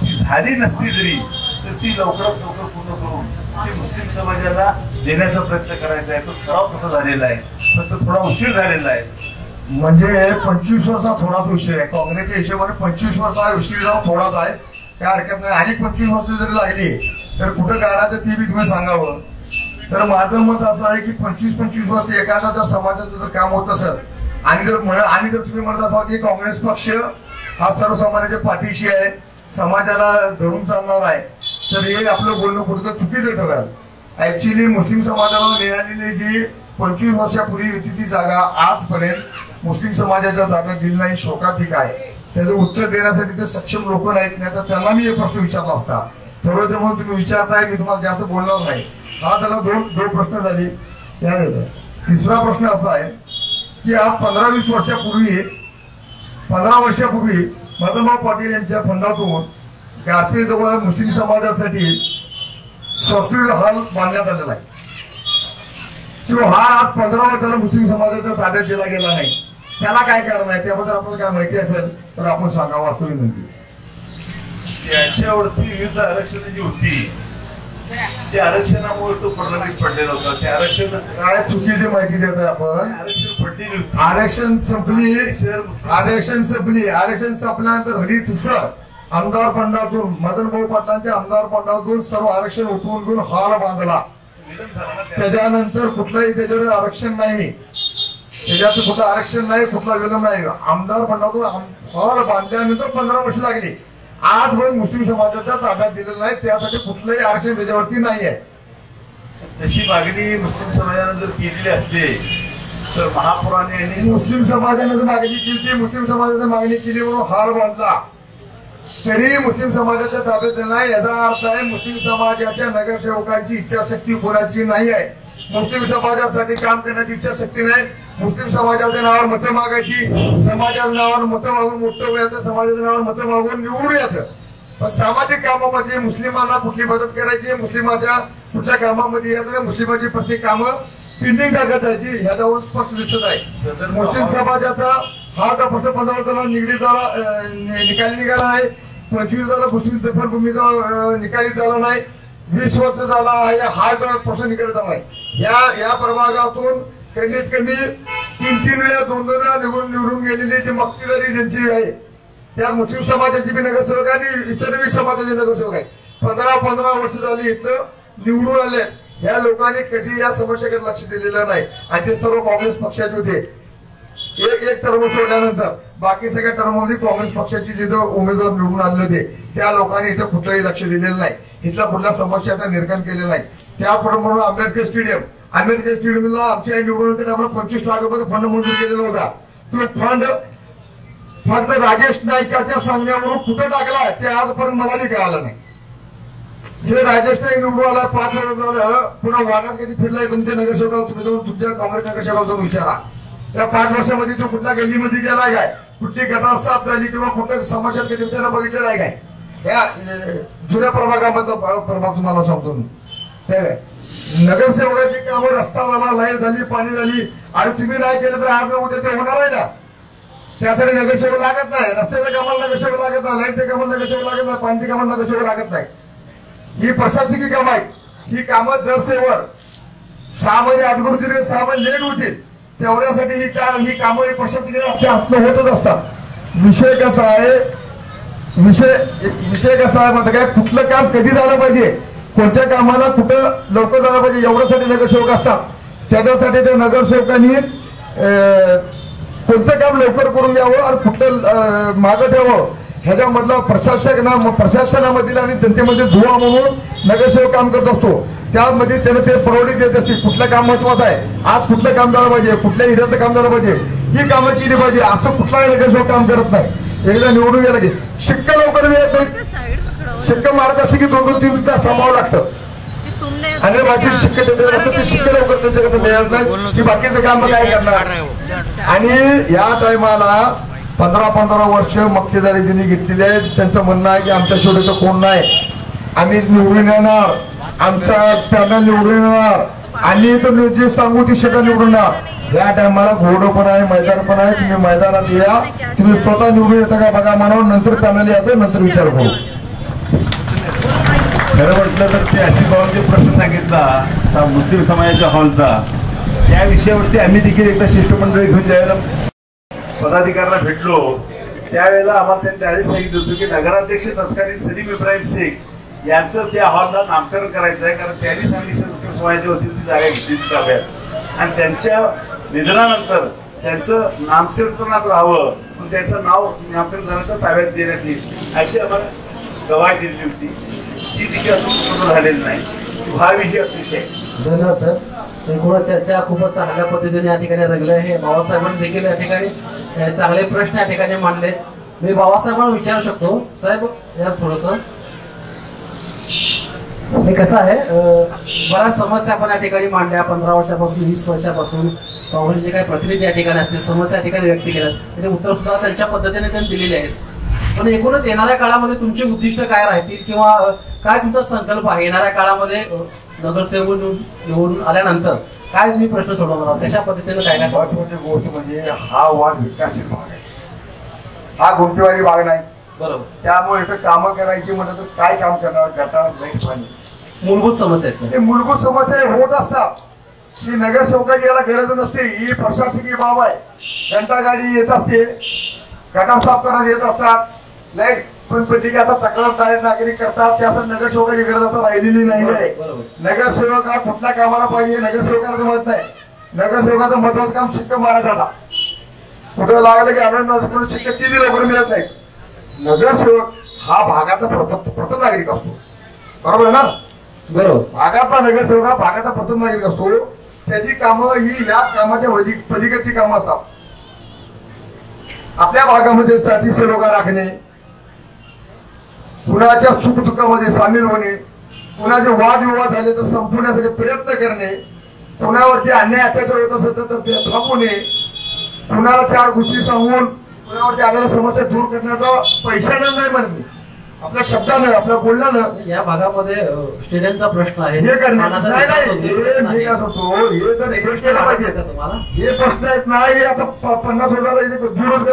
ती झाली नसली जरी तर ती लवकरात लवकर पूर्ण करून ती मुस्लिम समाजाला देण्याचा प्रयत्न करायचा आहे. तो ठराव तसा झालेला आहे, फक्त थोडा उशीर झालेला आहे. म्हणजे 25 वर्षा थोडाच उशीर आहे. काँग्रेसच्या हिशोबाने 25 वर्षा उशीर जाऊन थोडाच आहे, काय हरकत नाही. आणि 25 वर्ष जरी लागली तर कुठं काढायचं ती बी तुम्ही सांगावं. तर माझं मत असं आहे की 25 वर्ष एखादा जर समाजाचं जर काम होत असेल आणि जर तुम्ही म्हणत असाल की काँग्रेस पक्ष हा सर्वसामान्याच्या पाठीशी आहे, समाजाला धरून चालणार आहे, तर हे आपलं बोलणं कुठं चुकीचं ठरेल. ऍक्च्युली मुस्लिम समाजाला मिळालेली जी 25 वर्षापूर्वी होती ती जागा आजपर्यंत मुस्लिम समाजाच्या ताब्यात दिली नाही. शोकांतिक आहे. त्याचं उत्तर देण्यासाठी ते सक्षम लोक नाहीत, नाही तर त्यांना मी हे प्रश्न विचारला असता. थोडं म्हणून तुम्ही विचारताय, मी तुम्हाला जास्त बोलणार नाही. हा त्याला दोन प्रश्न झाले. तिसरा प्रश्न असा आहे की आज 15-20 वर्षापूर्वी मदनभाऊ पाटील यांच्या फंडातून गारपी जवळ मुस्लिम समाजासाठी संस्कृत हॉल बांधण्यात आलेला आहे. तो हार आज 15 वर्षाला मुस्लिम समाजाच्या ताब्यात दिला गेला नाही. त्याला काय कारण आहे त्याबद्दल आपल्याला काय माहिती असेल तर आपण सांगावं असं विनंती. त्याच्यावरती विविध आरक्षण जी होती त्या आरक्षणामुळे तो प्रलंबित पडलेला होता. ते आरक्षण काय चुकीची माहिती देतोय आपण. आरक्षण पडलेली होती. आरक्षण संपल्यानंतर रीत सर आमदार फंडातून मदनभाऊ पाटलांच्या आमदार फंडातून सर्व आरक्षण उठवून घेऊन हॉल बांधला. त्याच्यानंतर कुठलंही त्याच्यावर आरक्षण नाही, त्याच्यात कुठलं आरक्षण नाही, कुठला विलंब नाही. आमदार फंडातून हॉल बांधल्यानंतर 15 वर्ष लागली. आज पण मुस्लिम समाजाच्या ताब्यात दिलेलं नाही, त्यासाठी कुठलंही आरक्षण त्याच्यावरती नाही आहे. तशी मागणी मुस्लिम समाजाने जर केलेली असली तर महापुराने आणि मुस्लिम समाजाने जर मागणी केली, मुस्लिम समाजाने मागणी केली म्हणून हॉल बांधला तरी मुस्लिम समाजाच्या ताब्यात नाही. याचा अर्थ आहे मुस्लिम समाजाच्या नगरसेवकांची इच्छाशक्ती कोणाची नाही आहे. मुस्लिम समाजासाठी काम करण्याची इच्छाशक्ती नाही. मुस्लिम समाजाच्या नावावर मतं मागायची, समाजाच्या नावावर मतं मागून मोठं व्हायचं, समाजाच्या नावावर मतं मागून निवडून यायचं. पण सामाजिक कामामध्ये मुस्लिमांना कुठली मदत करायची, मुस्लिमाच्या कुठल्या कामामध्ये यायचं, मुस्लिमाची प्रत्येक कामं पेंडिंग टाकत जायची ह्याच्यावरून स्पष्ट दिसत आहे. मुस्लिम समाजाचा हा जर प्रश्न 15 वर्षाला निगडीत झाला निकाली निघाला नाही, 25 झाला मुस्लिम दफनभूमीचा निकाली झाला नाही, 20 वर्ष झाला हा जो प्रश्न निकाली झाला नाही. या प्रभागातून कमीत कमी 3 वेळा 2 वेळा निवडून गेलेली जी मक्तेदारी ज्यांची आहे त्या मुस्लिम समाजाची बी नगरसेवक आणि इतरही समाजाचे नगरसेवक आहेत. 15 वर्ष झाली इथं निवडून आले. या लोकांनी कधी या समस्येकडे लक्ष दिलेलं नाही आणि ते सर्व काँग्रेस पक्षाचे होते. एक टर्म सोडल्यानंतर बाकी सगळ्या टर्ममध्ये काँग्रेस पक्षाची जिथं उमेदवार निवडून आले होते त्या लोकांनी इथं कुठलंही लक्ष दिलेलं नाही, इथल्या कुठल्या समस्याचं निराकरण केलेलं नाही. त्याचप्रमाणे आंबेडकर स्टेडियमला आमच्या निवडून होते त्यामुळे 25 लाख रुपयाचा फंड मंजूर केलेला होता. तो फंड फक्त राजेश नाईकाच्या सांगण्यावरून कुठं टाकला ते आजपर्यंत मला नाही कळालं नाही. हे राजेश नाईक निवडून आला 5 वर्ष झालं, पुन्हा वागात कधी फिरलाय तुमच्या नगरसेवकाला तुम्ही जाऊन तुमच्या काँग्रेस नगरसेवकाला जाऊन विचारा. त्या 5 वर्षामध्ये तो कुठल्या गल्लीमध्ये गेलाय काय, कुठली गटार साफ झाली किंवा कुठं समस्यात कधी त्यांना बघितलेलं आहे काय. या जुन्या प्रभागामधला प्रभाग तुम्हाला सांगतो मी. नगरसेवकाची कामं, रस्ता झाला, लाईट झाली, पाणी झाली, आणि तुम्ही नाही केलं तर आज उद्या ते होणार आहे ना. त्यासाठी नगरसेवक लागत नाही. रस्त्याच्या कामाला नगरसेवक लागत नाही, लाईटच्या कामाला नगरसेवक लागत नाही, पाण्याच्या कामाला नगरसेवक लागत नाही. ही प्रशासकीय कामं आहेत. ही कामं दरसेवर 6 महिने अगोदर 6 महिने लेट होतील, तेवढ्यासाठी ही कामं ही प्रशासकीय आमच्या हातनं होतच असतात. विषय कसा आहे माहिती काय, कुठलं काम कधी झालं पाहिजे, कोणत्या कामाला कुठं लवकर झालं पाहिजे, एवढ्यासाठी नगरसेवक असतात. त्याच्यासाठी त्या नगरसेवकांनी कोणतं काम लवकर करून घ्यावं आणि कुठलं मागं ठेवावं, ह्याच्यामधला प्रशासनामधील आणि जनतेमध्ये दुवा म्हणून नगरसेवक काम करत असतो. त्यामध्ये त्यानं ते परवडी देत असते. कुठलं काम महत्वाचं आहे, आज कुठलं काम झालं पाहिजे, कुठल्या एरियातलं काम झालं पाहिजे, ही कामं केली पाहिजे, असं कुठलाही नगरसेवक काम करत नाही. एकदा निवडून गेला की शिक्का लवकर मिळत नाही. शिक्का मारत असते की 2-3 तास थांबावं लागतं, आणि बाकी शिक्के त्याच्याकडे असतात, ते शिक्के लवकर त्याच्याकडे मिळत नाही की बाकीचं काम काय करणार. आणि या टायमाला 15-15 वर्ष मक्तेदारी ज्यांनी घेतलेली आहे, त्यांचं म्हणणं आहे की आमच्या शेवटी तर कोण नाही, आम्ही निवडून येणार, आमचा पॅनल निवडून येणार, आणि तर जे सांगू ती शेतात निवडून येणार. या टायमाला घोडं पण आहे, मैदान पण आहे. तुम्ही मैदानात या, तुम्ही स्वतः निवडून येता का बघा म्हणावं, नंतर पॅनल यायचं, नंतर विचार करू. खरं म्हटलं तर ते आसिफ भाऊंचे प्रश्न सांगितला मुस्लिम समाजाच्या हॉलचा, त्या विषयावरती आम्ही देखील एकदा शिष्टमंडळी घेऊन ज्यावेळेला पदाधिकाऱ्यांना भेटलो, त्यावेळेला आम्हाला त्यांनी डायरेक्ट सांगितलं होतं की नगराध्यक्ष तत्कालीन सलीम इब्राहिम शेख यांचं त्या हॉलला नामकरण करायचं आहे, कारण त्यांनी सांगली मुस्लिम समाजाच्या वतीने ती जागा घेतली ताब्यात, आणि त्यांच्या निधनानंतर त्यांचं नामकरणात राहावं, पण त्यांचं नामकरण झाल्यानंतर ताब्यात देण्यात येईल अशी आम्हाला गवाही दिली होती. ती देखील अजून पूर्ण झालेली नाही, व्हावी ही अतिशय. धन्यवाद सर. एकूणच चर्चा खूपच चांगल्या पद्धतीने या ठिकाणी रंगली आहे. बाबासाहेबांनी देखील या ठिकाणी चांगले प्रश्न या ठिकाणी मांडले. मी बाबासाहेबांना विचारू शकतो, साहेब या थोडंसं हे कसं आहे, बऱ्याच समस्या आपण या ठिकाणी मांडल्या 15 वर्षापासून 20 वर्षापासून काँग्रेसचे काही प्रतिनिधी या ठिकाणी असतील, समस्या या ठिकाणी व्यक्त केल्यात, त्याचे उत्तर सुद्धा त्यांच्या पद्धतीने त्यांनी दिलेले आहेत. पण एकूणच येणाऱ्या काळामध्ये तुमचे उद्दिष्ट काय राहतील किंवा काय तुमचा संकल्प आहे येणाऱ्या काळामध्ये नगरसेवक निवडून आल्यानंतर काय तुम्ही प्रश्न सोडवणार, कशा पद्धतीने काय काय? महत्वाची गोष्ट म्हणजे हा वार्ड विकसित भाग आहे, हा गुंठेवारी भाग नाही. बरोबर. त्यामुळे इथं कामं करायची म्हटलं तर काय काम करणार, गटार, लाईट, पाणी, मूलभूत समस्या आहेत. मूलभूत समस्या होत असतात की नगरसेवकाची याला गरज नसते, ही प्रशासकीय बाब आहे. घंटा गाडी येत असते, गटार साफ करण्यात येत असतात, लाईट पण ठीक आहे. आता तक्रार नागरिक करतात, त्यासाठी नगरसेवकाची गरज आता राहिलेली नाही आहे. नगरसेवक हा कुठल्या कामाला पाहिजे नगरसेवकाला मत नाही. नगरसेवकाचं महत्वाचं काम शिक्का मारायचं. आता कुठं लागलं की आपण शिक्के ती लवकर मिळत नाही. नगरसेवक हा भागाचा प्रथम नागरिक असतो, बरोबर आहे ना? बरोबर. भागातला नगरसेवक हा भागाचा प्रथम नागरिक असतो. त्याची कामं ही या कामाच्या पलीकडची कामं असतात. आपल्या भागामध्ये साथी सेवका राखणे, कुणाच्या सुखदुःखामध्ये सामील होणे, कुणाचे वादविवाद झाले तर संपवण्यासाठी प्रयत्न करणे, कुणावरती अन्याय अत्याचार होत असेल तर ते थांबवणे, कुणाला 4 गोष्टी सांगून कुणावरती आलेल्या समस्या दूर करण्याचा पैशानं नाही म्हणत मी, आपल्या शब्दानं आपल्या बोलण्यानं. या भागामध्ये स्टेडियमचा प्रश्न आहे, हे करणे मी काय सांगतो, हे तर हे केलं पाहिजे. हे प्रश्न आहेत ना, हे आता 50,000 दूरच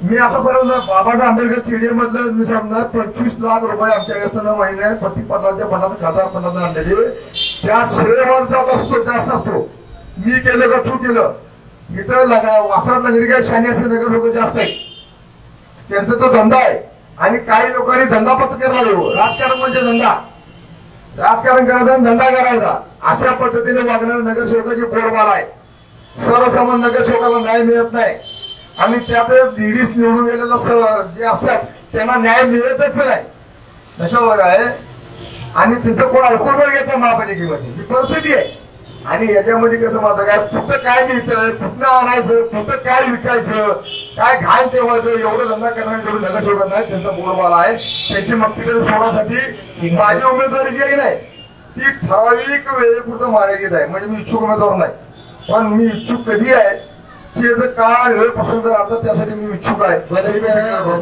मी आतापर्यंत बाबासाहेब आंबेडकर स्टेडियम मधलं मी सांगणार 25 लाख रुपये आमच्या असताना महिन्यात प्रत्येक पटलाच्या फंडात खासदार फंडात आणलेले, त्यात श्रेयवाद जात असतो, जास्त असतो. मी केलं का तू केलं, इथं वासरात नगरी काय शानी असे नगर लोक जास्त आहेत, त्यांचा तो धंदा आहे. आणि काही लोकांनी धंदा पत्करला देऊ, राजकारण म्हणजे धंदा, राजकारण करायचा धंदा करायचा, अशा पद्धतीने वागणाऱ्या नगरसेवकाची बोलबाल आहे. सर्वसामान्य नगरसेवकाला न्याय मिळत नाही, आणि त्यात लेडीज निवडून गेलेला जे असतात त्यांना न्याय मिळतच नाही. त्याच्यावर आहे, आणि तिथं कोण ऐकून घेत नाही महापालिकेमध्ये, ही परिस्थिती आहे. आणि याच्यामध्ये कसं मात्र काय, कुठं काय मिळतं, कुठनं आणायचं, कुठं काय विकायचं, काय घाण ठेवायचं, एवढं धंदा करणारे नगरसेवक नाही. त्यांचा बोलबाला आहे. त्यांची मक्तीकडे सोडण्यासाठी माझी उमेदवारी जी आहे नाही ती ठराविक वेळेपुरतं मार्गित आहे. म्हणजे मी इच्छुक उमेदवार नाही, पण मी इच्छुक कधी आहे की काय वेळ पसंत राहतं त्यासाठी मी इच्छुक आहे. बरेच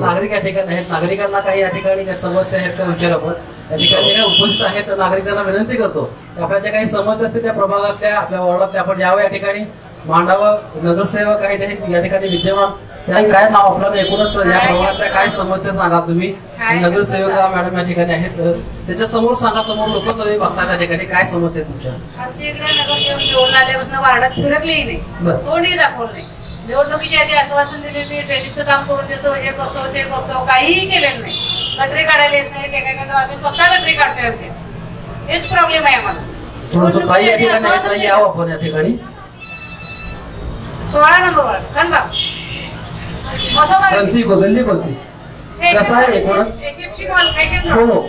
नागरिक या ठिकाणी आहेत, नागरिकांना काही या ठिकाणी काही समस्या आहेत का विचार आपण या ठिकाणी काही उपस्थित आहेत तर नागरिकांना विनंती करतो की आपल्या ज्या काही समस्या असतील त्या प्रभागातल्या आपल्या वॉर्डातल्या आपण यावं, या ठिकाणी मांडावं. नगरसेवक आहेत या ठिकाणी विद्यमान, त्याही काय नाव आपल्याला एकूणच या प्रभागातल्या काय समस्या सांगा तुम्ही. नगरसेवका मॅडम या ठिकाणी आहेत, त्याच्या समोर सांगा, समोर लोक सगळे बघतात या ठिकाणी काय समस्या आहे तुमच्या. आमच्या इकडे नगरसेवक निवडून आल्यापासून वार्डात फिरकलेही नाही, कोणीही दाखवलं नाही. निवडणुकीच्या आधी आश्वासन दिले ते ट्रेनिंगचं काम करून देतो, हे करतो ते करतो, काहीही केलेलं नाही. गटरी काढायला येत नाही, ते काय करतो आम्ही स्वतः गटरी काढतोय. आमचे हेच प्रॉब्लेम आहे आम्हाला. थोडंसं ताई या ठिकाणी यावं आपण या ठिकाणी. 16 नंबर वार्ड खंडा गल्ली कोणती कसं आहे एकूणच. हो,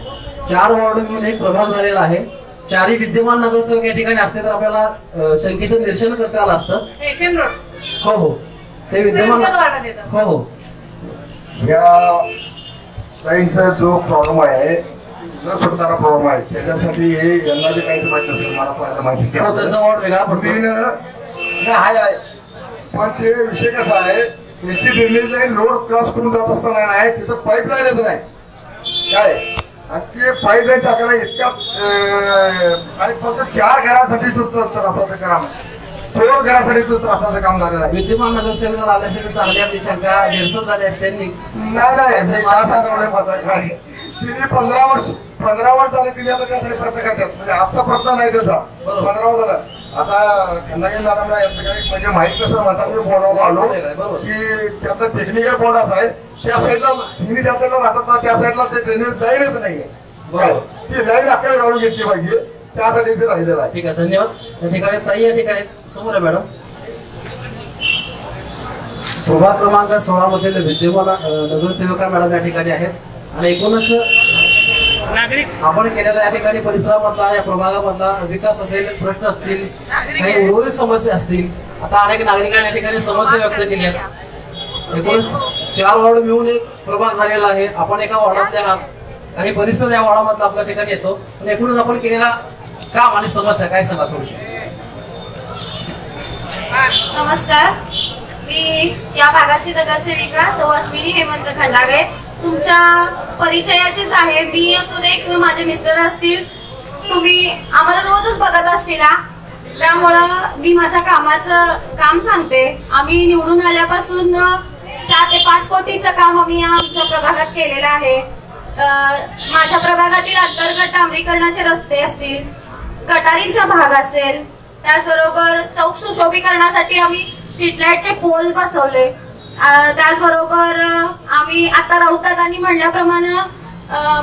4 वॉर्ड मिळून एक प्रभाग झालेला आहे. 4ही विद्यमान नगरसेवक या ठिकाणी असते तर आपल्याला शंकेचं निरसन करता आलं असतं. हो, ते विद्यमान. हो, या ताईंचा जो प्रॉब्लेम आहे न सुटणारा प्रॉब्लेम आहे त्याच्यासाठी हे यांना बी काहीच माहिती नसेल, मला फायदा माहिती. त्याचा वॉर्ड वेगळा आहे, पण ते विषय कसा आहे, याची ड्रेनेज लाईन रोड क्रॉस करून जात असताना नाही, तिथं पाईपलाईनच नाही काय, आणि ते पाईपलाईन टाकायला इतका आणि फक्त 4 घरासाठी त्रासाचं काम, 4 घरासाठी त्रासाचं काम झालेलं आहे. विद्यमान नगरसेवक जर आले असेल तर चांगली आपली शंका निरसन झाली असते. नाही काय सांगावं, तिने 15 वर्ष झाले तिने आता त्यासाठी प्रयत्न करतात. म्हणजे आजचा प्रयत्न नाही त्याचा, 15 वर्ष झाला. आता नवीन मॅडमला याचं काही म्हणजे माहित नसेल म्हणतात, मी बोलावं आलो की त्यातलं टेक्निकल बोर्ड असं आहे, त्या साईडला तिने ज्या साईडला राहतात ना त्या साईडला ते ड्रेनेज लाईनच नाहीये. ती लाईन आपल्याला घालून घेतली पाहिजे, त्यासाठी ते राहिलेलं आहे. ठीक आहे, धन्यवाद. या ठिकाणी ताई या ठिकाणी समोर आहे मॅडम. प्रभाग क्रमांक 16 मधील विद्यमान नगरसेवका मॅडम या ठिकाणी आहेत आणि एकूणच आपण केलेल्या या ठिकाणी परिसरामधला या प्रभागामधला विकास असेल, प्रश्न असतील, काही उर्वरित समस्या असतील. आता अनेक नागरिकांनी या ठिकाणी समस्या व्यक्त केल्या आहेत. एकूणच 4 वॉर्ड मिळून एक प्रभाग झालेला आहे. आपण एका वॉर्डातल्या काही परिसर या वॉर्डामधला आपल्या ठिकाणी येतो. आणि एकूणच आपण केलेला काम आणि समस्या काय सांगा थोडीशी. नमस्कार, मी या भागाची नगरसेविका सौ अश्विनी हेमंत खंडागळे. तुमच्या परिचयाचीच आहे. मी असू दे किंवा माझे मिस्टर असतील, तुम्ही आम्हाला रोजच बघत असशील, त्यामुळं मी माझ्या कामाचं काम सांगते. आम्ही निवडून आल्यापासून 4 ते 5 कोटीचं काम आम्ही आमच्या प्रभागात केलेलं आहे. माझ्या प्रभागातील अंतर्गत डांबरीकरणाचे रस्ते असतील, गटारींचा भाग असेल, त्याचबरोबर चौक सुशोभीकरणासाठी आम्ही स्ट्रीट लाईटचे पोल बसवले. त्याचबरोबर आम्ही आता राऊतदादांनी म्हणल्याप्रमाणे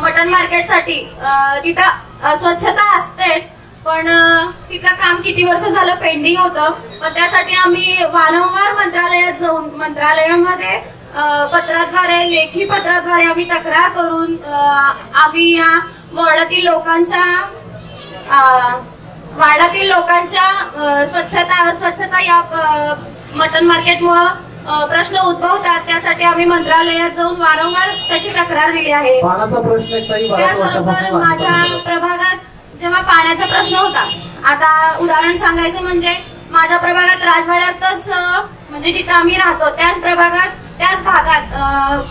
मटन मार्केटसाठी तिथं स्वच्छता असतेच, पण तिथलं काम किती वर्ष झालं पेंडिंग होतं. पण त्यासाठी आम्ही वारंवार मंत्रालयात जाऊन मंत्रालयामध्ये पत्राद्वारे, लेखी पत्राद्वारे आम्ही तक्रार करून आम्ही या वॉर्डातील लोकांच्या स्वच्छता या मटन मार्केटमुळं प्रश्न उद्भवतात, त्यासाठी आम्ही मंत्रालयात जाऊन वारंवार त्याची तक्रार दिली आहे. त्याचबरोबर माझ्या प्रभागात जेव्हा पाण्याचा प्रश्न होता, आता उदाहरण सांगायचं म्हणजे माझ्या प्रभागात राजवाड्यातच म्हणजे जिथं आम्ही राहतो त्याच भागात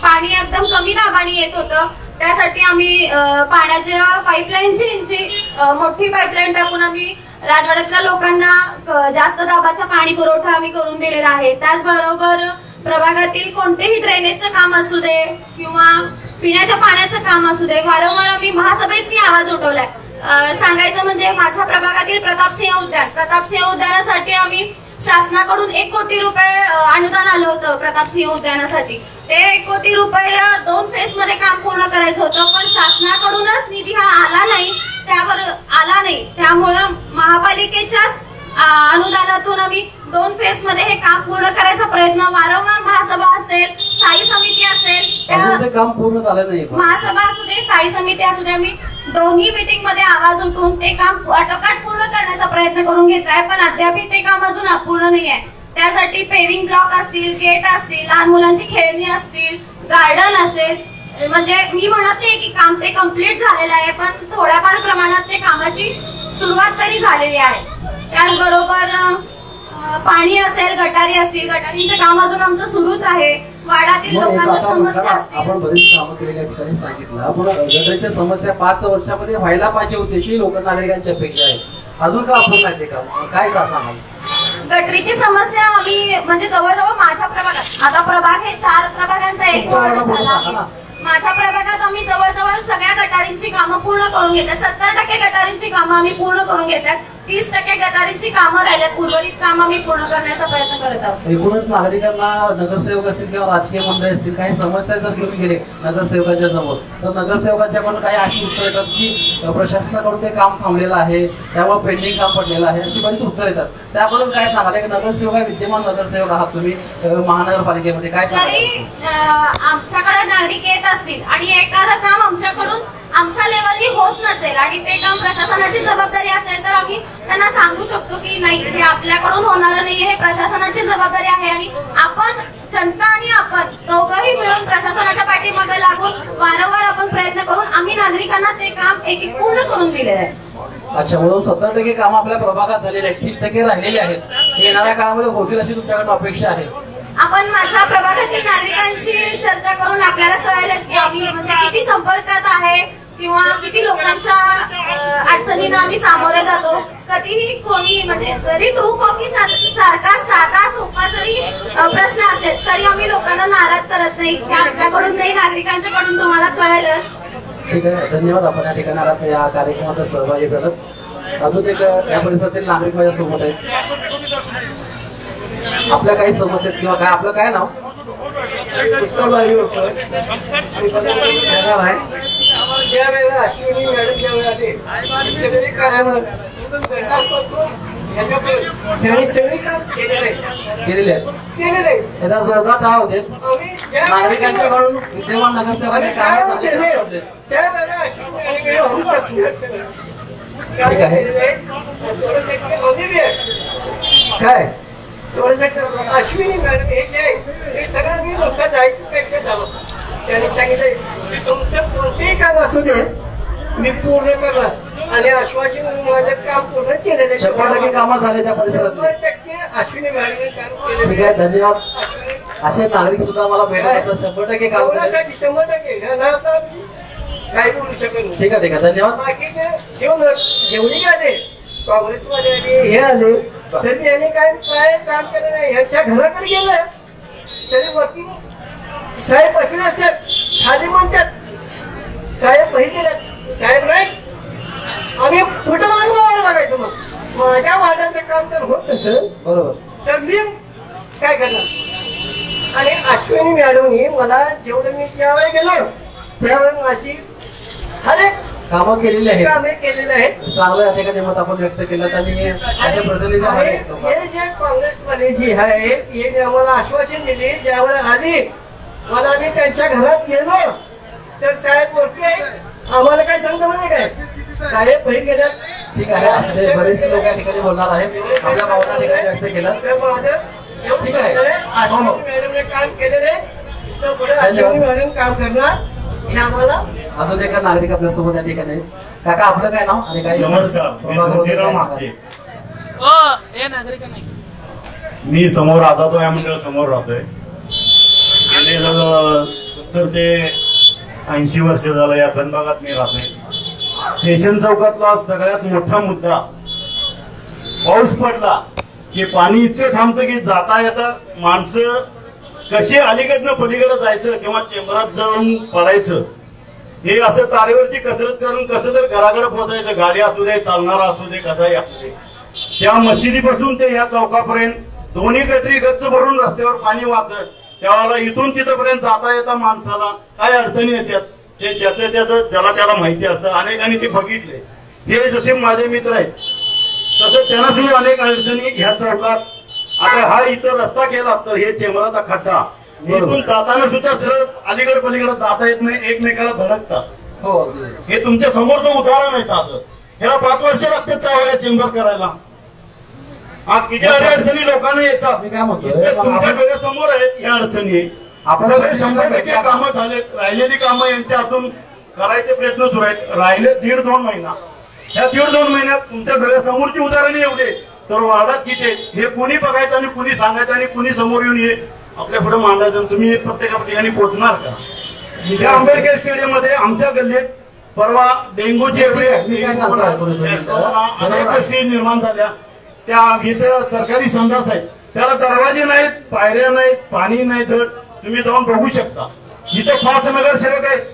पाणी एकदम कमी दाबाने येत होतं. त्यासाठी आम्ही पाण्याच्या पाईपलाईनची मोठी पाईपलाईन टाकून आम्ही राजवाड्यातल्या लोकांना जास्त दाबाचा पाणी पुरवठा आम्ही करून दिलेला आहे. त्याचबरोबर प्रभागातील कोणतेही ड्रेनेजचं काम असू दे किंवा पिण्याच्या पाण्याचं काम असू दे, वारंवार आम्ही महासभेत मी आवाज उठवलाय. सांगायचं म्हणजे माझ्या प्रभागातील प्रतापसिंह उद्यानासाठी आम्ही शासनाकडून 1 कोटी रुपये अनुदान आलं होतं प्रतापसिंह उद्यानासाठी. ते 1 कोटी रुपये 2 फेज मध्ये काम पूर्ण करायचं होतं, पण शासनाकडूनच निधी हा आला नाही. त्यामुळं महापालिकेच्याच अनुदानातून आम्ही 2 फेज मध्ये हे काम पूर्ण करायचा प्रयत्न वारंवार महासभा असेल, स्थायी समिती असेल, काम पूर्ण झालं नाही. महासभा असू दे, स्थायी समिती असू दे, आम्ही दोन्ही मीटिंग मध्ये आवाज उठवून ते काम अटोकाट पूर्ण करण्याचा प्रयत्न करून घेतलाय, पण अद्याप ते काम अजून अपूर्ण नाही आहे. त्यासाठी पेव्हिंग ब्लॉक असतील, गेट असतील, लहान मुलांची खेळणी असतील, गार्डन असेल, म्हणजे मी म्हणत नाही की काम ते कम्प्लीट झालेलं आहे, पण थोड्याफार प्रमाणात ते कामाची सुरुवात तरी झालेली आहे. त्याचबरोबर पाणी असेल, गटारी असतील, गटारींचं काम अजून आमचं सुरूच आहे. वाडातील लोकांच्या समस्या असतील. आपण बरीच कामं केलेल्या ठिकाणी सांगितलं, पण गटरीच्या समस्या 5 वर्षामध्ये व्हायला पाहिजे होती अशी लोक नागरिकांची अपेक्षा आहे. अजून का आपण नाही ते काम काय का सांगाल? गटरीची समस्या आम्ही म्हणजे जवळजवळ माझ्या प्रभागात, आता प्रभाग हे 4 प्रभागांचा एक वार्ड झाला. माझ्या प्रभागात आम्ही जवळजवळ सगळ्या गटारींची कामं पूर्ण करून घेतल्या. 70% गटारींची कामं आम्ही पूर्ण करून घेतल्यात. 30% गटारींची कामं राहिल्यात. उर्वरित कामं आम्ही पूर्ण करण्याचा प्रयत्न करत आहोत. एकूणच नागरिकांना नगरसेवक असतील किंवा राजकीय मंडळी असतील काही समस्या जर घेऊन गेले नगरसेवकांच्या समोर तर नगरसेवकांच्याकडून काही अशी उत्तर येतात की प्रशासनाकडून ते काम थांबलेलं आहे, त्यामुळे पेंडिंग काम पडलेलं आहे, अशी बरीच उत्तर येतात. त्याकडून काय सांगाल? एक नगरसेवक आहे, विद्यमान नगरसेवक आहात तुम्ही महानगरपालिकेमध्ये, काय सांगाल? आमच्याकडे नागरिक येत असतील आणि एखादं काम आमच्याकडून आमच्या लेवलनी होत नसेल आणि ते काम प्रशासनाची जबाबदारी असेल तर आम्ही त्यांना सांगू शकतो की नाही, हे आपल्याकडून होणार नाही, हे प्रशासनाची जबाबदारी आहे. आणि आपण जनता आणि आपण दोघंही मिळून प्रशासनाच्या पाठीमागे लागून वारंवार आपण प्रयत्न करून आम्ही नागरिकांना ते काम एक पूर्ण करून दिलेलं आहे. अच्छा, म्हणून 70% काम आपल्या प्रभागात झालेले आहेत, 30% राहिलेले आहेत, येणाऱ्या काळामध्ये होतील अशी तुमच्याकडून अपेक्षा आहे? आपण माझ्या प्रभागातील नागरिकांशी चर्चा करून आपल्याला कळेलच की आम्ही म्हणजे किती संपर्कात आहे किंवा किती लोकांच्या अडचणींना आम्ही सामोरे जातो. कधीही कोणी म्हणजे जरी ट्रू कॉपी सारखा साधा सोपा जरी प्रश्न असेल तरी आम्ही लोकांना नाराज करत नाही. हे आमच्याकडून नाही, नागरिकांच्याकडून तुम्हाला कळेलच. ठीक आहे, धन्यवाद. आपण या ठिकाणी या कार्यक्रमात सहभागी झालं. अजून एक या परिसरातील नागरिक माझ्यासोबत आहेत. आपल्या काही समस्या किंवा काय, आपलं काय नाव? ज्या वेळेला अश्विनी मॅडम ज्यावेळेला आले सगळे कार्यावर सगळी काम केलेले आहेत. याचा जोरदार टाळ होते नागरिकांच्याकडून. विद्यमान नगरसेवकांनी काम झाले त्यावेळेला अश्विनी मॅडम ठीक आहे काय अश्विनी मॅडम हे जे सगळं मी नुसतं जायचं पेक्षा झालं. त्यांनी सांगितलंय की तुमचं कोणतेही काम असू दे मी पूर्ण करणार आणि आश्वासन माझं काम पूर्ण केलेलं आहे. 100% कामं झाले त्या परिसरात. 100% अश्विनी मॅडमने काम केलेलं. ठीक आहे, धन्यवाद. असे नागरिक सुद्धा मला भेटत 100% काम करण्यासाठी 100% काही बोलू शकत नाही. ठीक आहे, ठीक आहे, धन्यवाद. बाकीचे जेवढी आले काँग्रेसमध्ये आले हे आले तरी यांनी काय काय काम केलं नाही. यांच्या घराकडे गेलं तरी वरती साहेब बसले असतात, खाली म्हणतात साहेब बही गेल्यात, साहेब नाही आम्ही कुठं मागवावर बघायचं. मग माझ्या वादाचं काम जर होत नसेल बरोबर तर मी काय करणार. आणि अश्विनी मॅडमनी मला जेवढं मी ज्यावेळी गेलो त्यावेळी माझी हर एक कामं केलेली आहेत, कामे केलेले आहेत. चांगलं या ठिकाणी मत आपण व्यक्त केलं. आणि अशा प्रतिनिधी आहेत हे जे काँग्रेसवाले जे आहेत हे आम्हाला आश्वासन दिले. ज्यावेळेला आली मला मी त्यांच्या घरात गेलो तर साहेब वरती आहे आम्हाला काय सांगतो माहिती काय, साहेब बहीण गेल्यात. ठीक आहे, असले बरेच लोक या ठिकाणी बोलणार आहेत, आपल्या भावना ठिकाणी व्यक्त केलं. ठीक आहे, अश्विनी मॅडमने काम केलेले तर पुढे अश्विनी मॅडम काम करणार हे आम्हाला. अजून एका नागरिक आपल्या सोबत या ठिकाणी आहेत. काका, आपलं काय नाव आणि काय? मी समोर आझाद या मंडळ समोर राहतोय. गेले जवळ 70 ते 80 वर्ष झालं या घनभागात मी राहतोय. स्टेशन चौकातला सगळ्यात मोठा मुद्दा, पाऊस पडला की पाणी इतकं थांबतं की जाता येता माणसं कशी अलीकडनं पलीकडे जायचं किंवा चेंबरात जाऊन पडायचं हे असं तारेवरची कसरत करून कसं तर घराकडे पोहोचायचं. गाडी असू दे, चालणारा असू दे, कसाही असू दे. त्या मशिदीपासून ते ह्या चौकापर्यंत दोन्ही गटरी गच्च भरून रस्त्यावर पाणी वाहतं. त्यावेळेला इथून तिथपर्यंत जाता येता माणसाला काय अडचणी येतात ते ज्याचं त्याचं ज्याला त्याला माहिती असतं. अनेकांनी ते बघितले. हे जसे माझे मित्र आहेत तसं त्यांना सुद्धा अनेक अडचणी ह्या चौकात. आता हा इथं रस्ता केला तर हे चेंबराचा खड्डा, इथून जाताना सुद्धा सरळ अलीकडे पलीकडे जाता येत नाही, एकमेकाला धडकतात. हो, हे तुमच्या समोरचं उदाहरण आहे. असं ह्याला 5 वर्ष लागतात त्या चेंबर करायला. हा किती अडचणी लोकांना येतात. मी काय म्हणतो, तुमच्या डोळ्यासमोर आहेत या अडचणी. आपण 100% कामं झालेत. राहिलेली कामं यांच्या हातून करायचे प्रयत्न सुरू आहेत. राहिले 1.5-2 महिना. या 1.5-2 महिन्यात तुमच्या डोळ्यासमोरची उदाहरणे एवढे तर वार्डात किती हे कुणी बघायचं आणि कुणी सांगायचं आणि कुणी समोर येऊन हे आपल्या पुढे मांडायचं तुम्ही प्रत्येक ठिकाणी पोहोचणार का? या आंबेडकर स्टेडियम मध्ये आमच्या गल्लीत परवा डेंग्यूचे अनेक निर्माण झाल्या. त्या इथं सरकारी संडास आहेत, त्याला दरवाजे नाहीत, पायऱ्या नाहीत, पाणी नाही. तर तुम्ही जाऊन बघू शकता. इथं 5 नगरसेवक आहेत,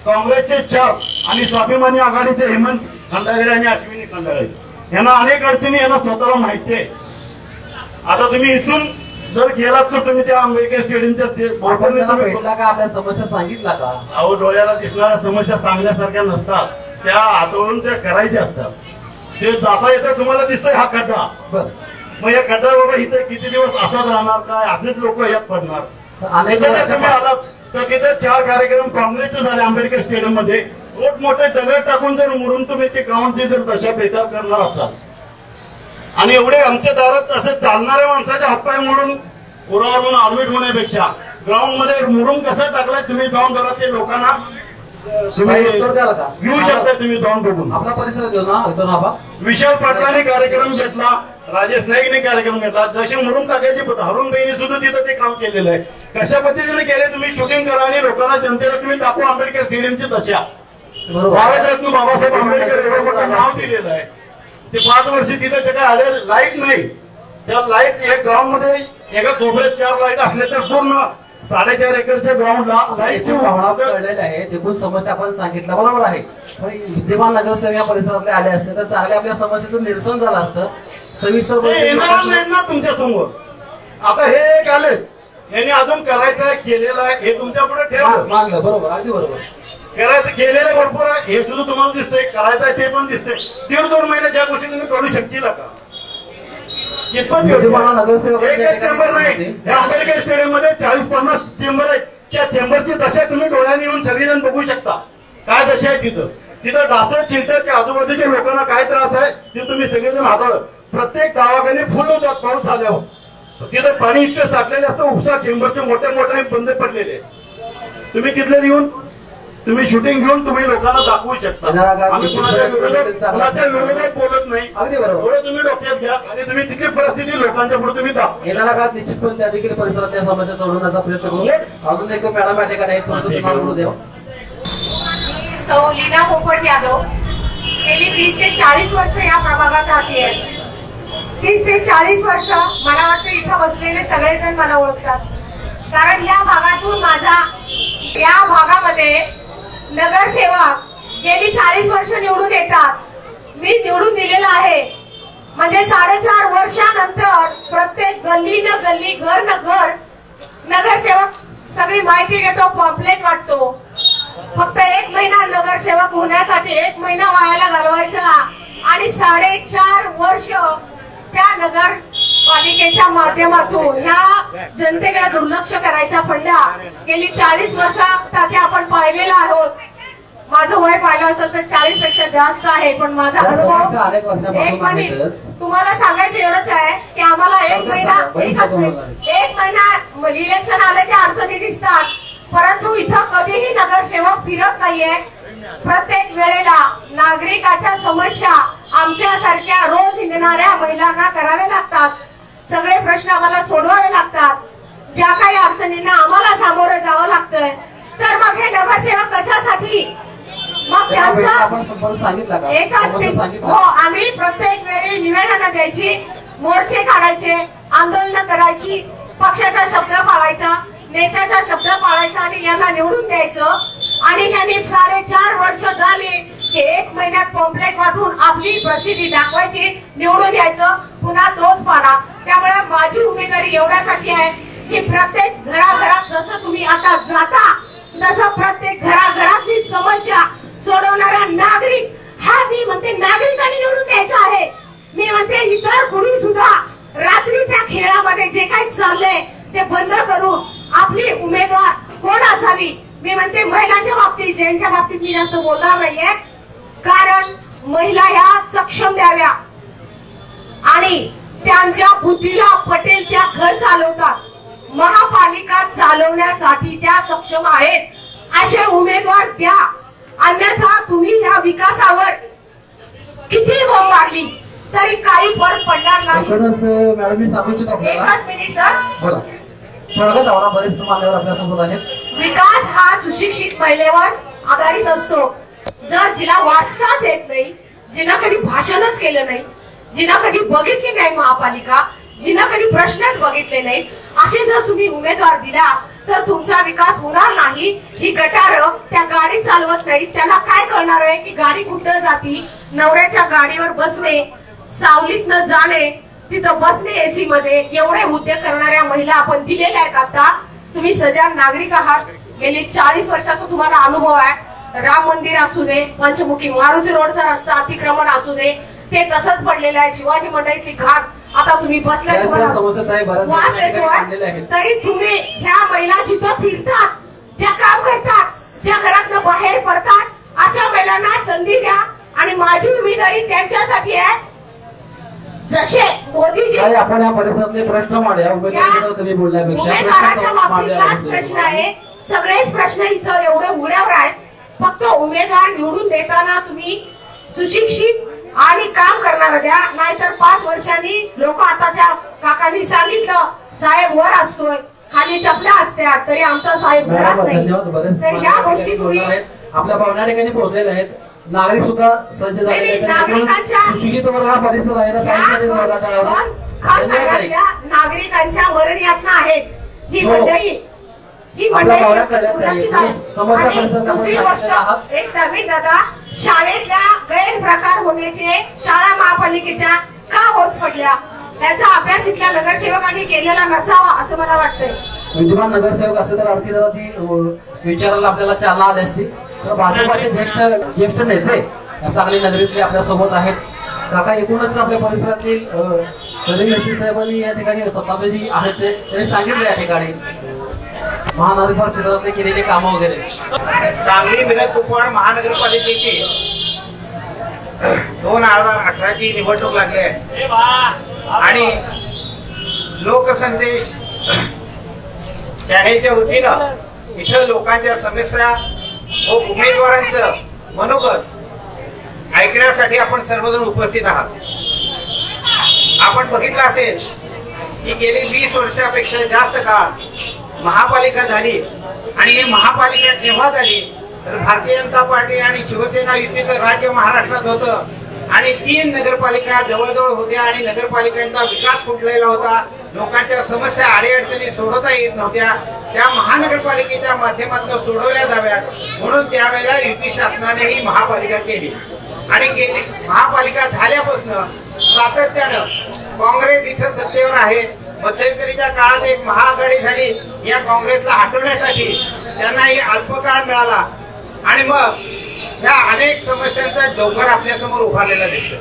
काँग्रेसचे 4 आणि स्वाभिमानी आघाडीचे हेमंत खंडागरे आणि अश्विनी खंडागरे. यांना अनेक अडचणी यांना स्वतःला माहिती आहे. आता तुम्ही इथून जर गेलात तर तुम्ही त्या आंबेडकर स्टेडियमच्या भेटला का, आपल्या समस्या सांगितला का? अहो, डोळ्याला दिसणाऱ्या समस्या सांगण्यासारख्या नसतात, त्या हाताळून त्या करायच्या असतात. ते जाता येतं तुम्हाला दिसतंय हा खड्डा, मग या खड्डा बाबा इथे किती दिवस असाच राहणार काय? असेच लोक यात पडणार. तुम्ही आलात तर तिथे 4 कार्यक्रम काँग्रेसचे झाले आंबेडकर स्टेडियम मध्ये. मोठमोठे दगड टाकून जर मोडून तुम्ही ते ग्राउंडची जर दशा बेकार करणार असाल आणि एवढे आमच्या दारात असे चालणाऱ्या माणसाचे हातपाय मोडून उरावरून ऍडमिट होण्यापेक्षा ग्राउंड मध्ये मोडून कसं टाकलाय तुम्ही जाऊन जरा ते लोकांना तुम्ही घेऊ शकता. तुम्ही जाऊन बघून आपला परिसर देऊ ना. विशाल पाटलांनी कार्यक्रम घेतला, राजेश नाईकने कार्यक्रम घेतला. जसे मोडून टाकायची हरून बहिणी सुद्धा तिथं ते काम केलेलं आहे. कशा पद्धतीने केले तुम्ही शूटिंग करा आणि लोकांना जनतेला तुम्ही दाखवा आंबेडकर स्टेडियमची दशा. भारतरत्न बाबासाहेब आंबेडकर एवढं मोठं नाव दिलेलं आहे. ते 5 वर्ष तिथे काय आले लाईट नाही. त्या लाईट एक ग्राउंड मध्ये एका कोपऱ्यात 4 लाईट असले तर पूर्ण 4.5 एकरच्या ग्राउंडला लाईटची भावना कळलेल्या आहेत. एकूण समस्या आपण सांगितल्या बरोबर आहे. विद्यमान नगरसेवक या परिसरातले आले असते तर चांगल्या आपल्या समस्येचं निरसन झालं असतं. सविस्तर येणार नाही ना तुमच्या समोर. आता हे एक आले, यांनी अजून करायचं केलेलं आहे, हे तुमच्या पुढे ठेवलं मागलं. बरोबर, अगदी बरोबर. करायचं केलेलं भरपूर आहे, हे सुद्धा तुम्हाला दिसतंय. करायचं आहे ते पण दिसतंय. 1.5-2 महिने ज्या गोष्टी तुम्ही करू शकशील का? नगरसेवक एक चेंबर नाही. या आंबेडकर स्टेडियम मध्ये 40-50 चेंबर आहेत. त्या चेंबरची दशा तुम्ही डोळ्यांनी येऊन सगळेजण बघू शकता. काय दशा आहे तिथं. तिथं डासं चिलतं, त्या आजूबाजूच्या लोकांना काय त्रास आहे ते तुम्ही सगळेजण हाताळत. प्रत्येक गावाकडे फुल होतात पाऊस आल्यावर. तिथं पाणी इतकं साठलेलं असतं. उपसा चेंबरचे मोठ्या मोठ्याने बंद पडलेले. तुम्ही तिथले येऊन तुम्ही शूटिंग घेऊन तुम्ही लोकांना दाखवू शकता. आम्ही कुणाच्या विरोधात बोलत नाही. अगदी बरोबर. तुम्ही डोक्यात घ्या आणि तुम्ही तिथली परिस्थिती लोकांच्या पुढे तुम्ही दाखवा. येणाऱ्या काळात निश्चितपणे त्या देखील परिसरातल्या समस्या सोडवण्याचा प्रयत्न करू. अजून एक मॅडम या ठिकाणी देव सौ लीना पोपट यादव गेली 30 ते 40 वर्ष या प्रभागात राहते आहे. 30 ते 40 वर्ष मला वाटतं इथं बसलेले सगळेजण मला ओळखतात. कारण या भागातून या भागामध्ये नगरसेवक गेली 40 वर्ष निवडून येतात. मी निवडून दिलेला आहे. म्हणजे 4.5 वर्षानंतर प्रत्येक गल्ली न गल्ली, घर न घर नगरसेवक सगळी माहिती घेतो, पॉम्पलेट वाटतो. फक्त 1 महिना नगरसेवक होण्यासाठी 1 महिना वायाला घालवायचा आणि 4.5 वर्ष त्या नगर पालिकेच्या माध्यमातून ह्या जनतेकडे दुर्लक्ष करायचा फंडा गेली 40 वर्षात आपण पाहिलेला आहोत. माझं वय पाहिलं असेल तर 40 पेक्षा जास्त आहे, पण माझा अनुभव 1 महिना तुम्हाला सांगायचं एवढंच आहे की आम्हाला 1 महिना इलेक्शन आले की अडचणी दिसतात, परंतु इथं कधीही नगरसेवक फिरत नाहीये. प्रत्येक वेळेला नागरिकाच्या समस्या आमच्यासारख्या रोज हिंडणाऱ्या महिलांना करावे लागतात. सगळे प्रश्न आम्हाला सोडवावे लागतात. ज्या काही अडचणींना आम्हाला सामोरं जावं लागतंय, तर मग हे नगरसेवक कशासाठी? मग त्यांचं सांगितलं का? एकाच हो, आम्ही प्रत्येक वेळी निवेदनं द्यायची, मोर्चे काढायचे, आंदोलन करायची, पक्षाचा शब्द पाळायचा, नेत्याचा शब्द पाळायचा आणि यांना निवडून द्यायचं. आणि ह्यांनी 4.5 वर्ष झाली की 1 महिन्यात पॉम्पलेट वाटून आपली प्रसिद्धी दाखवायची, निवडून यायचं, पुन्हा तोच पाडा. त्यामुळे माझी उमेदवारी एवढ्यासाठी आहे की प्रत्येक घराघरात जसं तुम्ही आता जाता तसं प्रत्येक घराघरातली समस्या सोडवणारा नागरिक हा मी म्हणते नागरिकांनी निवडून द्यायचा आहे. मी म्हणते इतर कुणी सुद्धा रात्रीच्या खेळामध्ये जे काही चाललंय ते बंद करून आपली उमेदवार कोण असावी. मी म्हणते महिलांच्या बाबतीत, ज्यांच्या बाबतीत मी जास्त बोलणार नाहीये, कारण महिला ह्या सक्षम द्याव्या आणि त्यांच्या बुद्धीला पटेल त्या घर चालवतात. महापालिका चालवण्यासाठी त्या सक्षम आहेत. असे उमेदवार द्या, अन्यथा तुम्ही या विकासावर किती बोंब मारली तरी काही फरक पडणार नाही. मॅडम मी सांगू इच्छितो एकच मिनिट सर. बोला. थोडक्यात दौरा बरेच मान्यवर आपल्यासोबत आहेत. विकास हा सुशिक्षित महिलेवर आधारित असतो. जर जिला वाचताच येत नाही, जिनं कधी भाषणच केलं नाही, जिनं कधी बघितली नाही महापालिका, जिनं कधी प्रश्नच बघितले नाही, असे जर तुम्ही उमेदवार दिला तर तुमचा विकास होणार नाही. ही गटार त्या गाडी चालवत नाही, त्यांना काय कळणार आहे की गाडी कुठं जाती. नवऱ्याच्या गाडीवर बसणे, सावलीत न जाणे, तिथं बसणे एसी मध्ये, एवढे उद्योग करणाऱ्या महिला आपण दिलेल्या आहेत. आता तुम्ही सजाग नागरिक आहात, गेली 40 वर्षाचा तुम्हाला अनुभव आहे. राम मंदिर असू दे, पंचमुखी मारुती रोडचा रस्ता अतिक्रमण असू दे, ते तसंच पडलेलं आहे. शिवाजी मंडईतली घाट, आता तुम्ही बसल्या वास येतोय, तरी तुम्ही ह्या महिला जिथं फिरतात, ज्या काम करतात, ज्या घरातनं बाहेर पडतात, अशा महिलांना संधी द्या. आणि माझी उमेदवारी त्यांच्यासाठी आहे. जसे मोदीजी, आपण या परिसरातले प्रश्न मांडूया. उमेदवाराच्या बाबतीतलाच प्रश्न आहे. सगळेच प्रश्न इथं एवढे उघड्यावर आहेत. फक्त उमेदवार निवडून देताना तुम्ही सुशिक्षित आणि काम करणारा द्या, नाहीतर 5 वर्षांनी लोक, आता त्या काकांनी सांगितलं साहेब वर असतोय, खाली चपल्या असत्या, तरी आमचा साहेब घरात नाही. तर ह्या गोष्टी तुम्ही आपल्या पाहुण्या ठिकाणी पोहोचलेले आहेत. नागरिक सुद्धा सज्ज झालेले आहेत. सुशिक्षित वर्ग हा परिसर आहे ना, नागरिकांच्या मरण आहेत. ही मंडळी एक नवीन दादा, शाळेतल्या गैरप्रकार होण्याचे शाळा महापालिकेच्या का होत पडल्या, याचा अभ्यास इथल्या नगरसेवकांनी केलेला नसावा असं मला वाटतंय. विद्यमान नगरसेवक असते तर आणखी जरा ती विचारायला आपल्याला चालना आली असती. तर भाजपाचे ज्येष्ठ नेते सांगली नगरीतले आपल्या सोबत आहेत. काका, एकूणच आपल्या परिसरातील नवीन एसपी साहेबांनी या ठिकाणी सत्तावे जी आहेत ते त्यांनी सांगितलं या ठिकाणी महानगरपालिका क्षेत्रातले केलेले कामं वगैरे. सांगली मिरज कुपवाड महानगरपालिकेची 2018ची निवडणूक लागली आहे आणि लोकसंदेश चॅनेलच्या वतीनं इथं लोकांच्या समस्या व उमेदवारांचं मनोगत ऐकण्यासाठी आपण सर्वजण उपस्थित आहात. आपण बघितलं असेल की गेली 20 वर्षापेक्षा जास्त काळ महापालिका झाली आणि ही महापालिका केव्हा झाली तर भारतीय जनता पार्टी आणि शिवसेना युतीचं राज्य महाराष्ट्रात होतं आणि 3 नगरपालिका जवळजवळ होत्या आणि नगरपालिकांचा विकास कुठलेला होता. लोकांच्या समस्या अडीअडचणी सोडवता येत नव्हत्या, त्या महानगरपालिकेच्या माध्यमातून सोडवल्या जाव्यात म्हणून त्यावेळेला युती शासनाने ही महापालिका केली. आणि गेली महापालिका झाल्यापासून सातत्यानं काँग्रेस इथं सत्तेवर आहे. मध्यंतरीच्या काळात एक महाआघाडी झाली, या काँग्रेसला हटवण्यासाठी त्यांनाही अल्पकाळ मिळाला आणि मग ह्या अनेक समस्यांचा डोंगर आपल्या समोर उभारलेला दिसतो.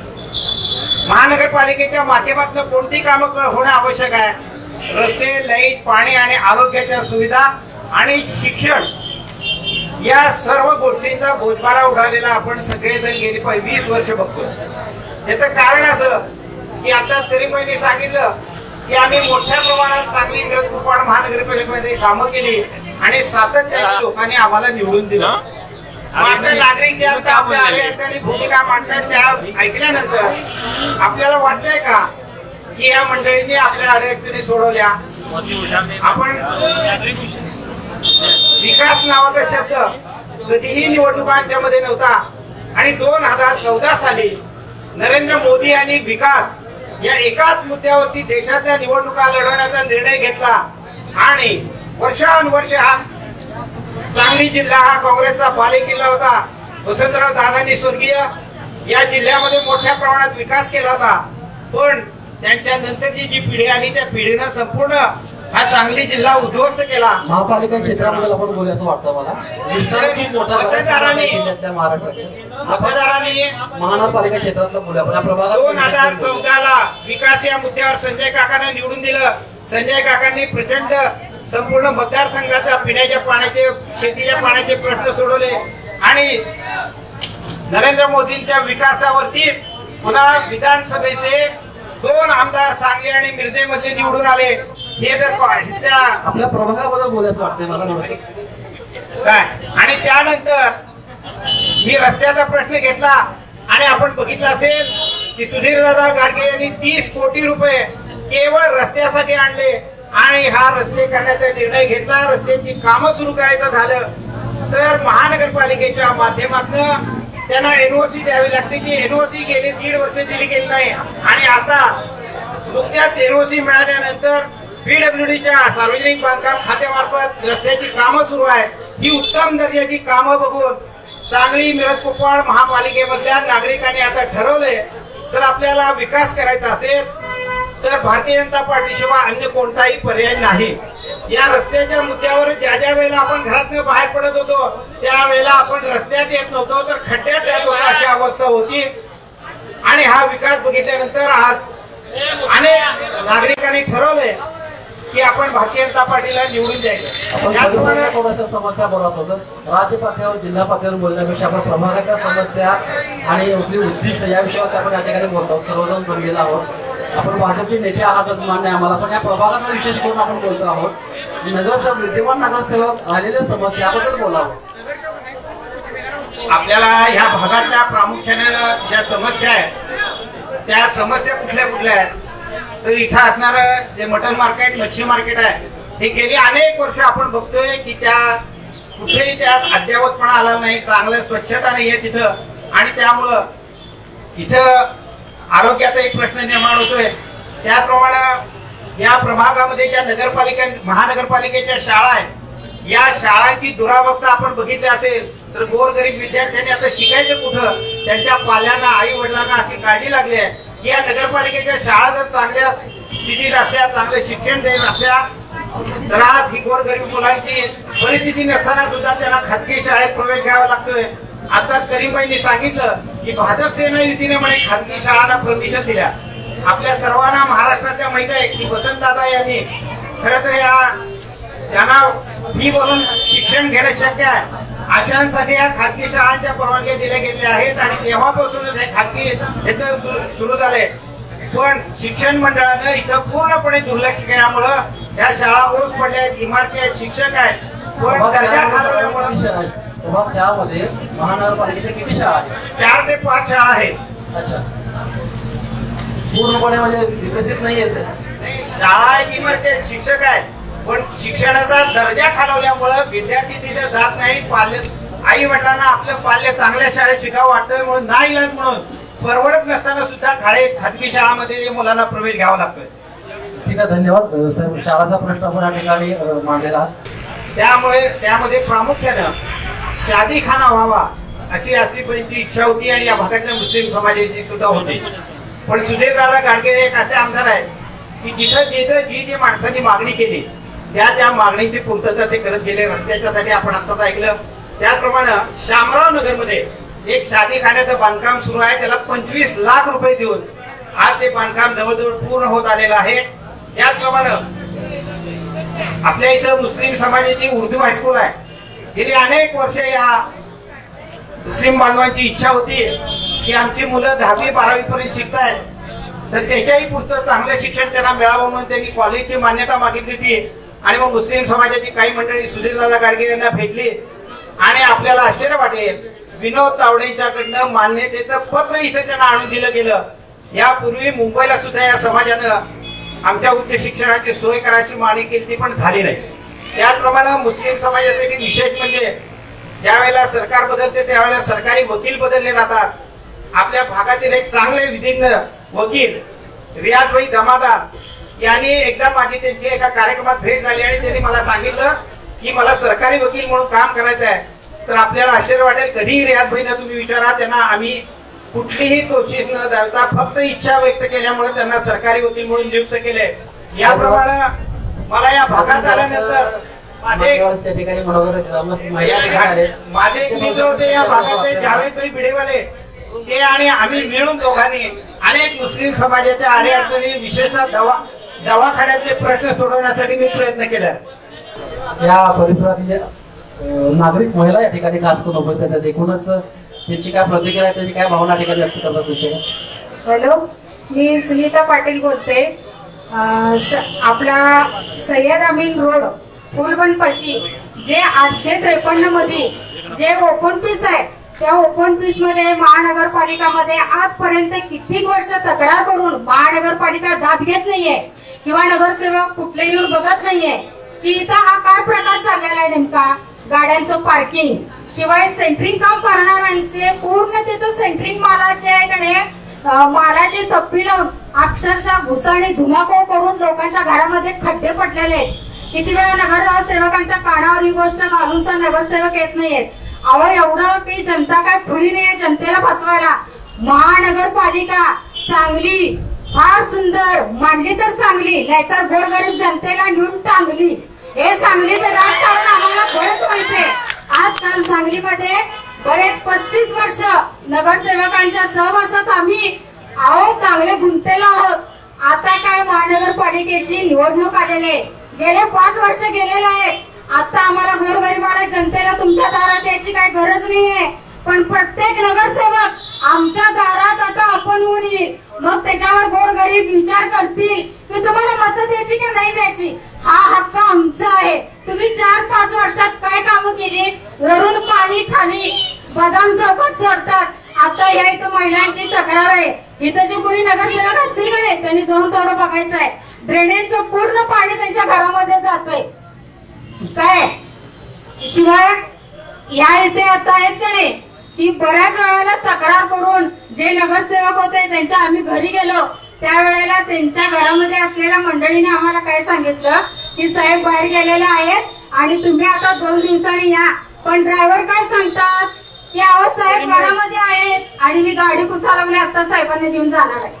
महानगरपालिकेच्या माध्यमातून कोणती कामं होणं आवश्यक आहे? रस्ते, लाईट, पाणी आणि आरोग्याच्या सुविधा आणि शिक्षण या सर्व गोष्टींचा बोजबारा उडालेला आपण सगळेजण गेली 20 वर्ष बघतोय. याचं कारण असं की आता तरी पहिली सांगितलं की आम्ही मोठ्या प्रमाणात सांगली मिरज कुपवाड महानगरपालिकेमध्ये कामं केली आणि सातत्याने लोकांनी आम्हाला निवडून दिलं. आपले नागरिक जे आता आपल्या अडचणी भूमिका मांडतात त्या ऐकल्यानंतर आपल्याला वाटतंय का की या मंडळींनी आपल्या अडचणी सोडवल्या? आपण विकास नावाचा शब्द कधीही निवडणुकांच्या मध्ये नव्हता आणि 2014 साली नरेंद्र मोदी यांनी विकास या एकाच मुद्द्यावरती देशातल्या निवडणुका लढवण्याचा निर्णय घेतला आणि वर्षानुवर्ष हा सांगली जिल्हा हा काँग्रेसचा बालेकिल्ला होता. वसंतराव दादांनी स्वर्गीय या जिल्ह्यामध्ये मोठ्या प्रमाणात विकास केला होता, पण त्यांच्या नंतरची जी पिढी आली त्या पिढीनं संपूर्ण हा सांगली जिल्हा उद्ध्वस्त केला. महापालिका क्षेत्रामध्ये आपण बोलू असं वाटतं मला. मतदारांनी महानगरपालिका क्षेत्रातलं बोलू आपण. 2014ला विकास या मुद्द्यावर संजय काकांना निवडून दिलं. संजय काकांनी प्रचंड संपूर्ण मतदारसंघाच्या पिण्याच्या पाण्याचे, शेतीच्या पाण्याचे प्रश्न सोडवले आणि नरेंद्र मोदींच्या विकासावरती पुन्हा विधानसभेचे 2 आमदार सांगली आणि मिरजेमध्ये निवडून आले. हे जर आपल्या प्रभागाबद्दल बोलायचं वाटतंय मला काय. आणि त्यानंतर मी रस्त्याचा प्रश्न घेतला आणि आपण बघितलं असेल की सुधीरदादा गाडगे यांनी 30 कोटी रुपये केवळ रस्त्यासाठी आणले आणि हा रस्ते करण्याचा निर्णय घेतला. रस्त्याची कामं सुरू करायचं झालं तर महानगरपालिकेच्या माध्यमातून त्यांना NOC द्यावी लागते. ती NOC गेली 1.5 वर्ष दिली गेली नाही आणि आता नुकत्याच NOC मिळाल्यानंतर PWDच्या सार्वजनिक बांधकाम खात्यामार्फत रस्त्याची कामं सुरू आहेत. ही उत्तम दर्जाची कामं बघून सांगली मिरज कुपवाड महापालिकेमधल्या नागरिकांनी आता ठरवलंय तर आपल्याला विकास करायचा असेल तर भारतीय जनता पार्टीशिवाय अन्य कोणताही पर्याय नाही. या रस्त्याच्या मुद्द्यावर ज्या ज्या वेळेला आपण घरातून बाहेर पडत होतो त्यावेळेला आपण रस्त्यात येत नव्हतो तर खड्ड्यात येत होतो अशी अवस्था होती. आणि हा विकास बघितल्यानंतर आज अनेक नागरिकांनी ठरवलंय की आपण भारतीय जनता पार्टीला निवडून द्यायचं. थोड्याशा समस्या बोलत होतो. राज्य पातळीवर जिल्हा पातळीवर बोलण्यापेक्षा आपण प्रभागाच्या समस्या आणि आपली उद्दिष्ट या विषयावर आपण या ठिकाणी बोलतो. सर्वजण जमलेला आहोत. आपण भाजपचे नेते आहातच मान्य आहे आम्हाला, पण या प्रभागाचा विशेष करून आपण बोलतो आहोत. नगरसेवक विद्यमान नगरसेवक राहिलेल्या समस्याबद्दल बोलावं. आपल्याला ह्या भागातल्या प्रामुख्यानं ज्या समस्या आहेत त्या समस्या कुठल्या कुठल्या आहेत तर इथं असणार जे मटन मार्केट मच्छी मार्केट आहे हे गेली अनेक वर्ष आपण बघतोय की त्या कुठेही त्यात अद्ययावतपणा आला नाही. चांगलं स्वच्छता नाही आहे तिथं आणि त्यामुळं इथं आरोग्याचा एक प्रश्न निर्माण होतोय. त्याचप्रमाणे या प्रभागामध्ये ज्या महानगरपालिकेच्या शाळा आहेत या शाळांची दुरावस्था आपण बघितली असेल तर गोरगरीब विद्यार्थ्यांनी आता शिकायचं कुठं. त्यांच्या पाल्यांना आई वडिलांना अशी काळजी लागली आहे की या नगरपालिकेच्या शाळा जर चांगल्या स्थितीत असत्या चांगलं शिक्षण देत असत्या तर आज ही गोरगरीब मुलांची परिस्थिती नसताना सुद्धा त्यांना खाजगी शाळेत प्रवेश घ्यावा लागतोय. आताच करीमबाईंनी सांगितलं की भाजप सेना युतीने म्हणे खाजगी शाळांना परमिशन दिल्या. आपल्या सर्वांना महाराष्ट्रातल्या माहित आहे की वसंतदादा यांनी खरं तर त्यांना फी भरून शिक्षण घेणं शक्य आहे अशांसाठी या खाजगी शाळांच्या परवानग्या दिल्या गेलेल्या आहेत आणि तेव्हापासूनच हे खाजगी इथं सुरू झाले. पण शिक्षण मंडळानं इथं पूर्णपणे दुर्लक्ष केल्यामुळं या शाळा ओस पडल्या आहेत. इमारती आहेत, शिक्षक आहेत पण दर्जा खालवल्यामुळे त्यामध्ये महानगरपालिकेच्या किती शाळा आहेत? 4 ते 5 शाळा आहेत. अच्छा, पूर्णपणे म्हणजे विकसित नाही आहेत. शाळा आहेत, इमारती आहेत, शिक्षक आहेत पण शिक्षणाचा दर्जा खालवल्यामुळं विद्यार्थी तिथे जात नाही. आई वडिलांना आपलं पाल्य चांगल्या शाळेत शिकावं वाटतंय म्हणून नाईलाज म्हणून परवडत नसताना सुद्धा खाजगी शाळांमध्ये मुलांना प्रवेश घ्यावा लागतोय. ठीक आहे, धन्यवाद साहेब. शाळाचा प्रश्न आपण या ठिकाणी मांडलेला. त्यामुळे त्यामध्ये प्रामुख्यानं शादीखाना व्हावा अशी आसिफबाईंची इच्छा होती आणि या भागातल्या मुस्लिम समाजाची सुद्धा होती. पण सुधीरदादा गाडगे एक असे आमदार आहेत की जिथं जिथं जी माणसांनी मागणी केली त्या मागणीची पूर्तता ते करत गेले. रस्त्याच्यासाठी आपण आत्ताच ऐकलं त्याप्रमाणे शामराव नगरमध्ये एक शादीखान्याचं बांधकाम सुरू आहे. त्याला 25 लाख रुपये देऊन आज ते बांधकाम जवळजवळ पूर्ण होत आलेलं आहे. त्याचप्रमाणे आपल्या इथं मुस्लिम समाजाची उर्दू हायस्कूल आहे. गेली अनेक वर्ष या मुस्लिम बांधवांची इच्छा होती की आमची मुलं 10वी 12वी पर्यंत शिकतायत तर त्याच्याही पुढचं चांगलं शिक्षण त्यांना मिळावं म्हणून त्यांनी कॉलेजची मान्यता मागितली होती. आणि मग मुस्लिम समाजाची काही मंडळी सुधीरदादा गाडगे यांना भेटली आणि आपल्याला आश्चर्य वाटेल विनोद तावडेंच्याकडनं मान्यतेचं पत्र इथं त्यांना आणून दिलं गेलं. यापूर्वी मुंबईला सुद्धा या समाजानं आमच्या उच्च शिक्षणाची सोय करायची मागणी केली ती पण झाली नाही. त्याचप्रमाणे मुस्लिम समाजासाठी विशेष म्हणजे ज्या वेळेला सरकार बदलते त्यावेळेला सरकारी वकील बदलले जातात. आपल्या भागातील एक चांगले विधिज्ञ वकील रियाजभाई जमादार यांनी एकदा माझी त्यांची एका कार्यक्रमात भेट झाली आणि त्यांनी मला सांगितलं की मला सरकारी वकील म्हणून काम करायचं आहे. तर आपल्याला आश्चर्य वाटेल कधीही रियाजभाईंना तुम्ही विचारा त्यांना आम्ही कुठलीही कोशिश न दावता फक्त इच्छा व्यक्त केल्यामुळे त्यांना सरकारी वकील म्हणून नियुक्त केले. याप्रमाणे मला या भागात आल्यानंतर माझे एक मित्र होते या भागातले जावेदभाई भिडेवाले ते आणि आम्ही मिळून दोघांनी अनेक मुस्लिम समाजाच्या अडीअडचणी विशेषतः दवाखान्यातले प्रश्न सोडवण्यासाठी मी प्रयत्न केला. या परिसरातील नागरिक महिला या ठिकाणी खास करून उपस्थित आहेत. एकूणच त्यांची काय प्रतिक्रिया आहे त्याची काय भावना ठिकाणी व्यक्त करतात तुमच्या? हॅलो, मी सुनीता पाटील बोलते. आपला सय्यद अमीन रोड फुलबन पाशी जे 853 मध्ये जे ओपन पीस आहे त्या ओपन पीस मध्ये महानगरपालिकामध्ये आजपर्यंत किती वर्ष तक्रार करून महानगरपालिका दाद घेत नाहीये किंवा नगरसेवक कुठले येऊन बघत नाहीये की इथं हा काय प्रकार चाललेला आहे नेमका. गाड्यांचं पार्किंग शिवाय सेंटरिंग काम करणाऱ्यांचे पूर्ण तिथं सेंटरिंग मालाची तप्पी लावून अक्षरशः घुसाणी धुमाकूळ करून लोकांच्या घरामध्ये खड्डे पडलेले. किती वेळा नगरसेवकांच्या कानावर ही गोष्ट घालून सर नगरसेवक येत नाहीयेत. अहो एवढं की जनता काय खुली नाहीये जनतेला फसवायला. महानगरपालिका सांगली फार सुंदर मांडली तर चांगली नाहीतर गोरगरीब जनतेला नेऊन टांगली. हे सांगलीचं राजकारण आम्हाला बरेच माहिती आहे. आजकाल सांगलीमध्ये बरेच 35 वर्ष नगरसेवकांच्या सहवासात आम्ही चांगले गुंतलेलो आहोत. आता काय महानगरपालिकेची निवडणूक आलेली आहे. गेले 5 वर्ष गेलेले आहेत. आता आम्हाला गोरगरिबाला जनतेला तुमच्या दारात याची काही गरज नाहीये. पण प्रत्येक नगरसेवक आमच्या दारात आता आपण येऊन येईल. मग त्याच्यावर गोरगरीब विचार करतील की तुम्हाला मत द्यायची की नाही द्यायची. हा हक्क आमचा आहे. तुम्ही 4-5 वर्षात काय कामं केली. वरून पाणी खाली बदाम चौकात सोडतात. आता या इथं महिलांची तक्रार आहे. इथं जे कोणी नगरसेवक असतील का नाही त्यांनी जाऊन थोडं बघायचं आहे. ड्रेनेजचं पूर्ण पाणी त्यांच्या घरामध्ये जातंय काय. शिवाय या इथे आता आहेत का नाही की बऱ्याच वेळेला तक्रार करून जे नगरसेवक होते त्यांच्या आम्ही घरी गेलो त्यावेळेला त्यांच्या घरामध्ये असलेल्या मंडळीने आम्हाला काय सांगितलं की साहेब बाहेर गेलेले आहेत आणि तुम्ही आता 2 दिवसांनी या. पण ड्रायव्हर काय सांगतात की अहो साहेब घरामध्ये आहेत आणि मी गाडी पुसा लागले आता साहेबांनी घेऊन जाणार आहे.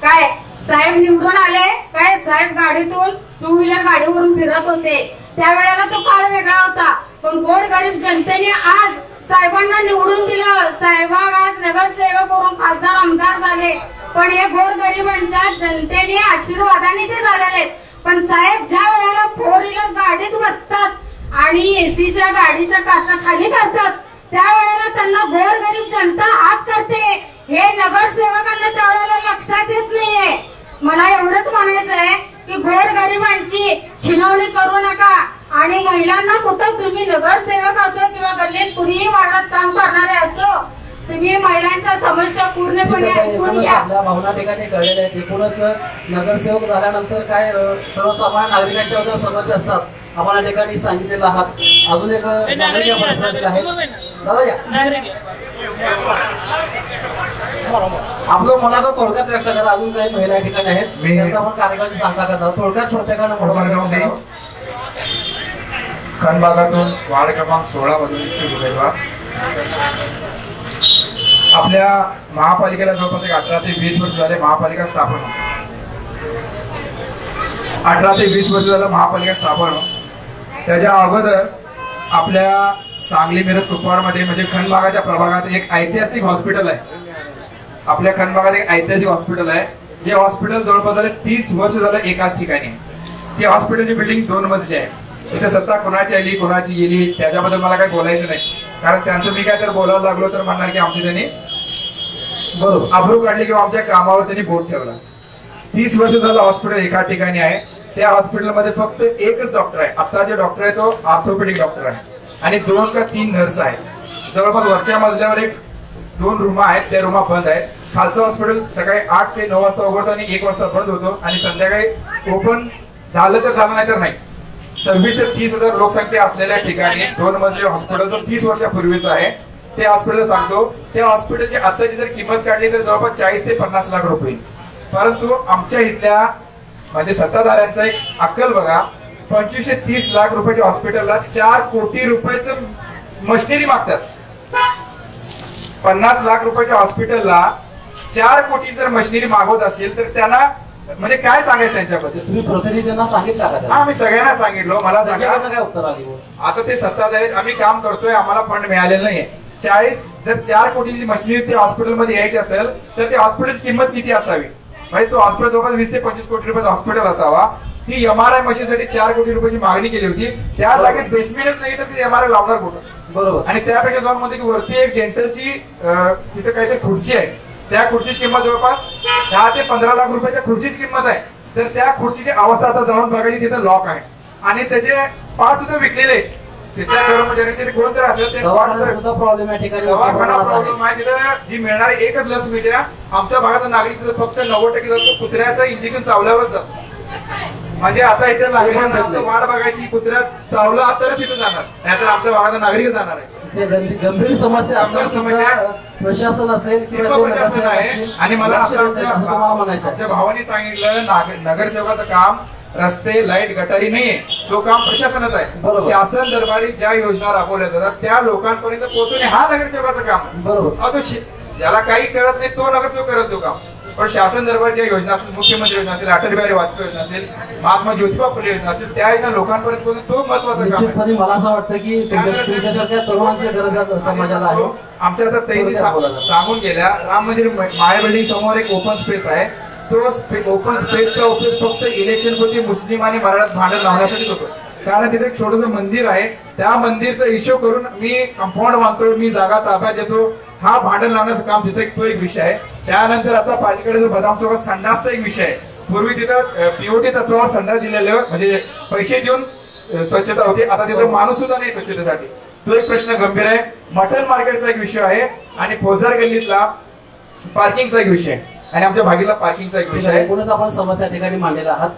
काय साहेब निवडून आले काय साहेब गाडीतून 2 व्हीलर गाडीवरून फिरत होते. त्यावेळेला तो काळ वेगळा होता. पण गोरगरीब जनतेने आज साहेबांना निवडून दिलं. साहेबांग आज नगरसेवक करून खासदार आमदार झाले. पण हे गोरगरिबांच्या जनतेने आशीर्वादाने ते झालेले. पण साहेब ज्या वेळेला 4 व्हीलर गाडीत बसतात आणि एसीच्या गाडीच्या काचा खाली करतात त्यावेळेला त्यांना गोरगरीब जनता हात करते. हे नगरसेवकांना त्यावेळेला लक्षात येत नाहीये. मला एवढंच म्हणायचं आहे की गोरगरिबांची खिलवणी करू नका. आणि महिलांना कुठं तुम्ही नगरसेवक असो किंवा गल्लीत कुणीही वार्डात काम करणारे असो तुम्ही महिलांच्या समस्या पूर्णपणे ऐकून घ्या. आपल्या भावना ठिकाणी कळलेल्या आहेत. एकूणच नगरसेवक झाल्यानंतर काय सर्वसामान्य नागरिकांच्या वगैरे समस्या असतात आपण या ठिकाणी सांगितलेलं आहात. अजून एक नागरिक आहे दादा या आपलं मनाचा थोडक्यात व्यक्त करा. अजून काही महिला या ठिकाणी आहेत त्यांचा आपण कार्यक्रमाची सांगता करता थोडक्यात प्रत्येकानं खंडभागातून वार्ड क्रमांक 16 मधून इच्छुक उमेदवार. आपल्या महापालिकेला जवळपास 18 ते 20 वर्ष झाले महापालिका स्थापन. 18 ते 20 वर्ष झालं महापालिका स्थापन. त्याच्या अगोदर आपल्या सांगली मिरज कुपवाड मध्ये म्हणजे खंडभागाच्या प्रभागात एक ऐतिहासिक हॉस्पिटल आहे. आपल्या खंडभागात एक ऐतिहासिक हॉस्पिटल आहे. जे हॉस्पिटल जवळपास झाले 30 वर्ष झालं एकाच ठिकाणी आहे. ती हॉस्पिटलची बिल्डिंग 2 मजली आहे. इथे सत्ता कोणाची आली कोणाची गेली त्याच्याबद्दल मला काही बोलायचं नाही. कारण त्यांचं मी काय तर बोलायला लागलो तर म्हणणार की आमची त्यांनी बरोबर आबरू काढली किंवा आमच्या कामावर त्यांनी बोट ठेवला. 30 वर्ष झालं हॉस्पिटल एका ठिकाणी आहे. त्या हॉस्पिटलमध्ये फक्त एकच डॉक्टर आहे. आता जे डॉक्टर आहे तो ऑर्थोपेडिक डॉक्टर आहे आणि 2 का 3 नर्स आहेत. जवळपास वरच्या मजल्यावर 2 रूम आहेत. त्या रूमा बंद आहेत. खालचं हॉस्पिटल सकाळी 8 ते 9 वाजता उघडतो आणि 1 वाजता बंद होतो आणि संध्याकाळी ओपन झालं तर झालं नाही तर नाही. 26 ते 30 हजार लोकसंख्या असलेल्या ठिकाणी 2 मजली हॉस्पिटल जो 30 वर्षापूर्वीचं आहे ते हॉस्पिटल सांगतो. त्या हॉस्पिटलची आताची जर किंमत काढली तर जवळपास 40 ते 50 लाख रुपये. परंतु आमच्या इथल्या म्हणजे सत्ताधाऱ्यांचा एक अक्कल बघा. 25 ते 30 लाख रुपयाच्या हॉस्पिटलला 4 कोटी रुपयाचं मशिनरी मागतात. 50 लाख रुपयाच्या हॉस्पिटलला 4 कोटी जर मशिनरी मागवत असेल तर त्यांना म्हणजे काय सांगायचं त्यांच्याबद्दल. तुम्ही प्रतिनिधींना सांगितलं का? हा मी सगळ्यांना सांगितलं. मला काय उत्तर आली. आता ते सत्ताधारी आम्ही काम करतोय आम्हाला फंड मिळालेलं नाहीये. 40 जर 4 कोटीची मशिनरी त्या हॉस्पिटलमध्ये यायची असेल तर त्या हॉस्पिटलची किंमत किती असावी. म्हणजे तो हॉस्पिटल जवळपास 20 ते 25 कोटी रुपयाचा हॉस्पिटल असावा. ती MRI मशीनसाठी 4 कोटी रुपयाची मागणी केली होती. त्या जागेत बेसमेंटच नाही तर ती MRI लावणार कुठं. बरोबर. आणि त्यापेक्षा जाऊन म्हणते की वरती एक डेंटलची तिथे काहीतरी खुर्ची आहे. त्या खुर्चीची किंमत जवळपास 10 ते 15 लाख रुपयाच्या खुर्चीची किंमत आहे. तर त्या खुर्चीची अवस्था आता जाऊन बघायची तिथे लॉक आहे आणि त्याचे 5 सुद्धा विकलेले तिथल्या कर्मचाऱ्यांनी तिथे कोणतरी असेल ते सुद्धा प्रॉब्लेम या ठिकाणी दवाखाना प्रॉब्लेम आहे. तिथं जी मिळणारी एकच लस मिळते आमच्या भागातला नागरिक तिथं फक्त 90% जातो कुत्र्याचं इंजेक्शन चावल्यावरच जातो. म्हणजे आता इथे नागरिकांना वाट बघायची, कुत्र्या चावला तरच तिथे जाणार, नाहीतर आमच्या भागातला नागरिक जाणार आहे. गंभीर समस्या प्रशासन असेल किंवा प्रशासन आहे. आणि मला आमच्या भावाने सांगितलं नगरसेवकाचं काम रस्ते, लाईट, गटारी नाहीये, तो काम प्रशासनाचं आहे. शासन दरबारी ज्या योजना राबवल्या जातात त्या लोकांपर्यंत पोहोचवणे हा नगरसेवकाचं काम आहे. बरोबर. ज्याला काही करत नाही तो नगरसेवक करत तो काम. पण शासन दरबारच्या योजना असेल, मुख्यमंत्री योजना असेल, अटल बिहारी वाजपेयी योजना असेल, महात्मा ज्योतिबा फुले योजना असेल, त्या योजना लोकांपर्यंत पोहोचणे तो महत्वाचं काम. निश्चितपणे मला असं वाटतं की तुमच्यासारख्या तरुणांची गरज समाजाला आहे. आमच्या आता तैनी सांगून गेल्या राम मंदिर माया बिल्डिंग समोर एक ओपन स्पेस आहे. तो ओपन स्पेसचा उपयोग फक्त इलेक्शन पुरती मुस्लिम आणि मराठा भांडण लावण्यासाठीच होतो. कारण तिथे एक छोटंसं मंदिर आहे, त्या मंदिरचा इश्यू करून मी कंपाऊंड बांधतो, मी जागा ताब्यात देतो, हा भांडण लावण्याचं काम तिथे तो एक विषय आहे. त्यानंतर आता पालिकेकडे जो बदाम चौकात संडासचा एक विषय आहे. पूर्वी तिथं पीओटी तत्वावर संडास दिलेले म्हणजे पैसे देऊन स्वच्छता होती, आता तिथं माणूस सुद्धा नाही स्वच्छतेसाठी. तो एक प्रश्न गंभीर आहे. मटन मार्केटचा एक विषय आहे आणि पोजार गल्लीतला पार्किंगचा एक विषय आणि आमच्या भागीला पार्किंगचा एक विषय आहे. एकूणच आपण समस्या ठिकाणी मांडलेल्या आहात.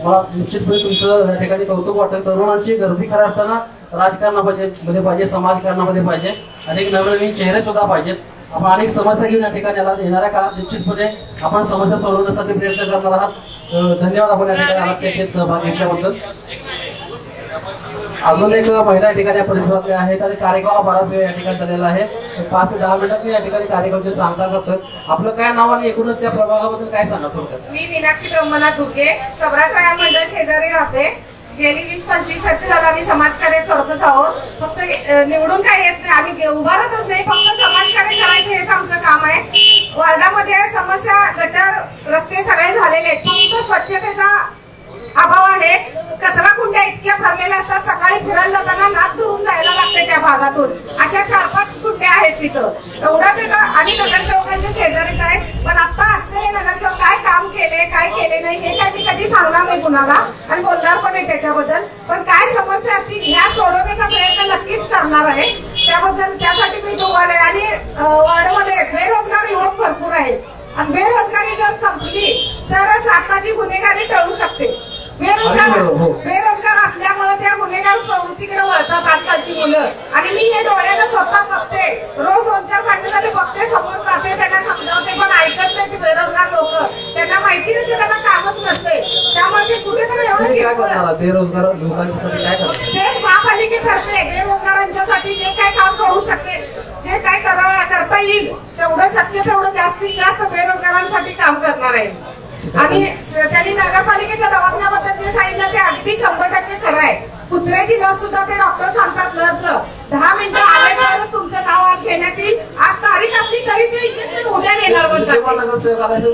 मला निश्चितपणे तुमचं या ठिकाणी कौतुक वाटतं. तरुणांची गर्दी खऱ्या अर्थानं राजकारणामध्ये पाहिजे, समाजकारणामध्ये पाहिजे, अनेक नवनवीन चेहरे सुद्धा पाहिजेत. आपण अनेक समस्या घेऊन या ठिकाणी येणाऱ्या काळात निश्चितपणे आपण समस्या सोडवण्यासाठी प्रयत्न करणार आहात. धन्यवाद आपण या ठिकाणी आलात, चर्चेत सहभाग घेतल्याबद्दल. अजून एक महिला या ठिकाणी परिसरातल्या आहेत आणि कार्यक्रमाला बराच वेळ या ठिकाणी झालेला आहे. 5 ते 10 मिनिटात मी या ठिकाणी कार्यक्रमाची सांगता करतो. आपलं काय नाव आणि एकूणच या प्रभागाबद्दल काय सांगा थोडक्यात? मी मीनाक्षी ब्रह्मनाथ दुर्गे, सब्राटवाया मंडळ शेजारी राहते. गेली 20-25 वर्ष झालं आम्ही समाजकार्य करतोच आहोत. फक्त निवडून काय येत नाही, आम्ही उभारतच नाही, फक्त समाजकार्य करायचं हेच आमचं काम आहे. वार्डामध्ये समस्या, गटर, रस्ते सगळे झालेले आहेत, फक्त स्वच्छतेचा अभाव आहे. कचरा कुंड्या इतक्या भरलेल्या असतात, सकाळी फिरायला जाताना नाक धरून जायला लागते त्या भागातून. अशा 4-5 कुंड्या आहेत तिथं. एवढं ते आणि नगरसेवकांच्या शेजारीच आहेत. पण आता असलेले नगरसेवक काय काम केले, काय केले नाही हे काय मी कधी सांगणार नाही कुणाला आणि बोलणार पण नाही त्याच्याबद्दल. पण काय समस्या असतील ह्या सोडवण्याचा प्रयत्न नक्कीच करणार आहे. त्यासाठी मी उभारले. आणि वार्डमध्ये बेरोजगार युवक भरपूर आहे आणि बेरोजगारी जर संपली तरच आताची गुन्हेगारी टळू शकते. बेरोजगार असल्यामुळे त्या गुन्हेगार प्रवृत्तीकडे वळतात आजकालची मुलं. आणि मी हे डोळ्यानं स्वतः बघते, रोज 2-4 भांडण झाले बघते, समोर जाते, त्यांना समजावते, पण ऐकत नाही ते बेरोजगार लोक. त्यांना माहिती नाही, त्यांना कामच नसते, त्यामुळे ते कुठेतरी एवढं बेरोजगार लोकांसाठी काय करतात तेच महापालिकेतर्फे बेरोजगारांच्यासाठी जे काय काम करू शकेल, जे काय करता येईल तेवढं शक्य तेवढं जास्तीत जास्त बेरोजगारांसाठी काम करणार आहे. आणि त्यांनी नगरपालिकेच्या दवाखान्याबद्दल जे सांगितलं ते अगदी 100% खरं आहे. कुत्र्याची लस सुद्धा ते डॉक्टर सांगतात, नर्स 10 मिनिटं आले तरच तुमचं नाव आज घेण्यात येईल. आज तारीख असली तरी ते इंजेक्शन उद्या देणार म्हणतात.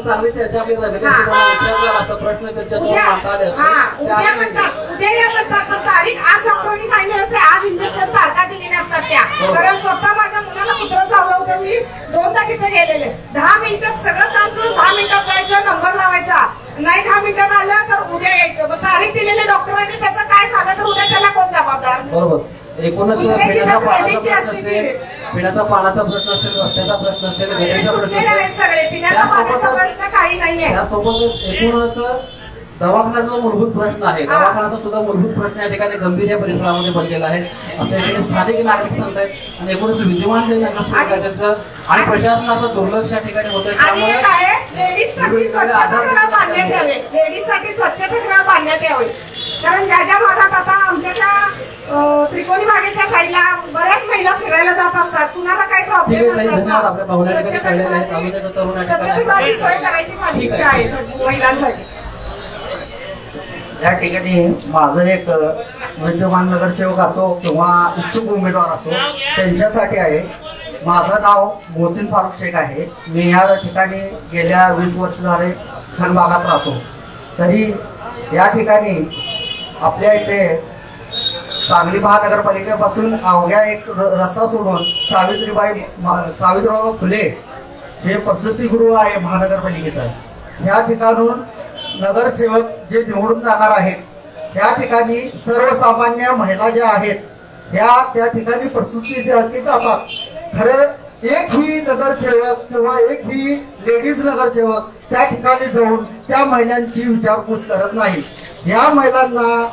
चांगली चर्चा आपली झालेली प्रश्न उद्या म्हणतात पण तारीख आज डॉक्टरांनी सांगितली असते, आज इंजेक्शन तारखा दिलेल्या असतात त्या. कारण स्वतः माझ्या मुलाला कुत्रं चावलं होतं, मी 2दा तिथे गेलेले. 10 मिनिटात सगळं काम सोडून 10 मिनिटात जायचं, नंबर लावायचा. नाही 10 मिनिटात आलं तर उद्या यायचं. पण तारीख दिलेली डॉक्टरांनी, त्याचं काय झालं तर उद्या त्याला कोण जबाबदार? बरोबर. एकूणच पिण्याचा पाण्याचा प्रश्न असेल, पिण्याचा पाण्याचा प्रश्न असेल, रस्त्याचा प्रश्न असेल, गटारीचा प्रश्न असेल, त्यासोबतच एकूणच दवाखान्याचा मूलभूत प्रश्न आहे. दवाखान्याचा सुद्धा मूलभूत प्रश्न या ठिकाणी गंभीर या परिसरामध्ये बनलेला आहे असं या ठिकाणी स्थानिक नागरिक सांगतायत. आणि एकूणच विद्यमान जे नगरसेवक आहे त्यांचं आणि प्रशासनाचं दुर्लक्ष या ठिकाणी होत आहे. त्यामुळे लेडीजसाठी स्वच्छतागृह बांधण्यात यावे. कारण ज्या भागात आता आमच्या त्रिकोणी बागेच्या साईडला बऱ्याच महिला फिरायला जात असतात, कुणाला काही प्रॉब्लेम स्वच्छतेची सोय करायची माझी इच्छा आहे महिलांसाठी. या ठिकाणी माझं एक विद्यमान नगरसेवक असो किंवा इच्छुक उमेदवार असो त्यांच्यासाठी आहे. माझं नाव मोहसिन फारुख शेख आहे. मी या ठिकाणी गेल्या 20 वर्ष झाले खन भागात राहतो. तरी या ठिकाणी आपल्या इथे सांगली महानगरपालिकेपासून अवघ्या एक रस्ता सोडून सावित्रीबाई फुले हे प्रसूतीगृह आहे महानगरपालिकेचं. ह्या ठिकाणून नगरसेवक जे निवडून जाणार आहेत त्या ठिकाणी सर्वसामान्य महिला ज्या आहेत ह्या त्या ठिकाणी प्रसूती जातात. खरं एक ही नगरसेवक किंवा एक ही लेडीज नगरसेवक त्या ठिकाणी जाऊन त्या महिलांची विचारपूस करत नाही. या महिलांना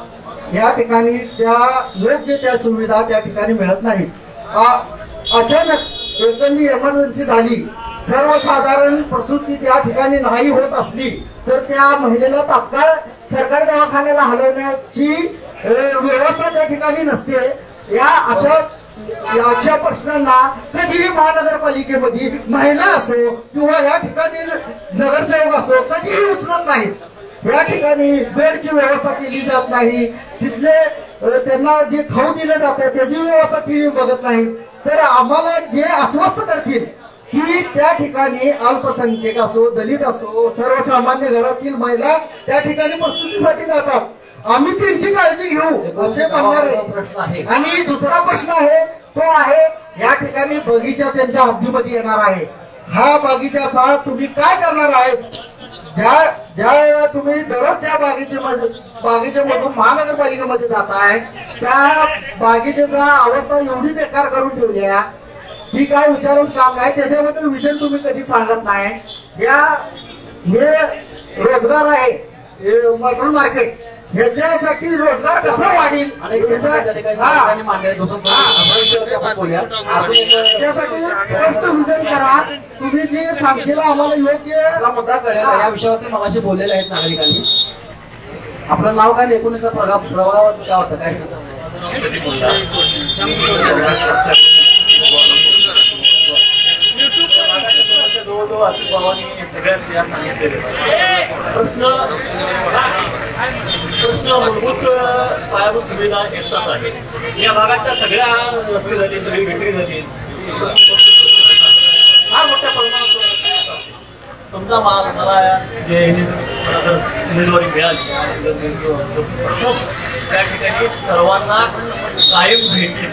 या ठिकाणी त्या योग्य त्या सुविधा त्या ठिकाणी मिळत नाहीत. अचानक एखादी इमर्जन्सी झाली, सर्वसाधारण प्रसूती त्या ठिकाणी नाही होत असली तर त्या महिलेला तात्काळ सरकारी दवाखान्याला हलवण्याची व्यवस्था त्या ठिकाणी नसते. या अशा प्रश्नांना कधीही महानगरपालिकेमध्ये महिला असो किंवा या ठिकाणी नगरसेवक असो कधीही उचलत नाहीत. या ठिकाणी बेडची व्यवस्था केली जात नाही, तिथले त्यांना जे खाऊ दिलं जातं त्याची व्यवस्था केली बघत नाही. तर आम्हाला जे आश्वस्त करतील की त्या ठिकाणी अल्पसंख्याक असो, दलित असो, सर्वसामान्य घरातील महिला त्या ठिकाणी प्रस्तुतीसाठी जातात, आम्ही त्यांची काळजी घेऊ असे म्हणणार आहे. आणि दुसरा प्रश्न आहे तो आहे या ठिकाणी बगीचा त्यांच्या हद्दीमध्ये येणार आहे. हा बगीचाचा तुम्ही काय करणार आहे? ज्या तुम्ही दररोज त्या बागीच्यामधून महानगरपालिकेमध्ये जाताय त्या बागीचेचा अवस्था एवढी बेकार करून ठेवली आहे की काय विचारच काम नाही. त्याच्याबद्दल विजन तुम्ही कधी सांगत नाही. हे रोजगार आहे मॉडर्न मार्केट, ह्याच्यासाठी रोजगार कसा वाढेल त्यासाठी स्पष्ट विजन करा. तुम्ही जे सांगशील आम्हाला योग्य मुद्दा कळेल. या विषयावरती मगाशी बोललेले आहेत नागरिकांनी. आपलं नाव काय, एकूणच प्रभावावर काय वाटतं, काय सांगा? सगळ्यात या सांगितलेले प्रश्न मूलभूत पायाभूत सुविधा एकच आहे. या भागाच्या सगळ्या रस्ते झाली, सगळी गटरी झाली, फार मोठ्या प्रमाणात. समजा मला जे जर उमेदवारी मिळाली आणि जर प्रथम त्या ठिकाणी सर्वांना कायम भेटेल.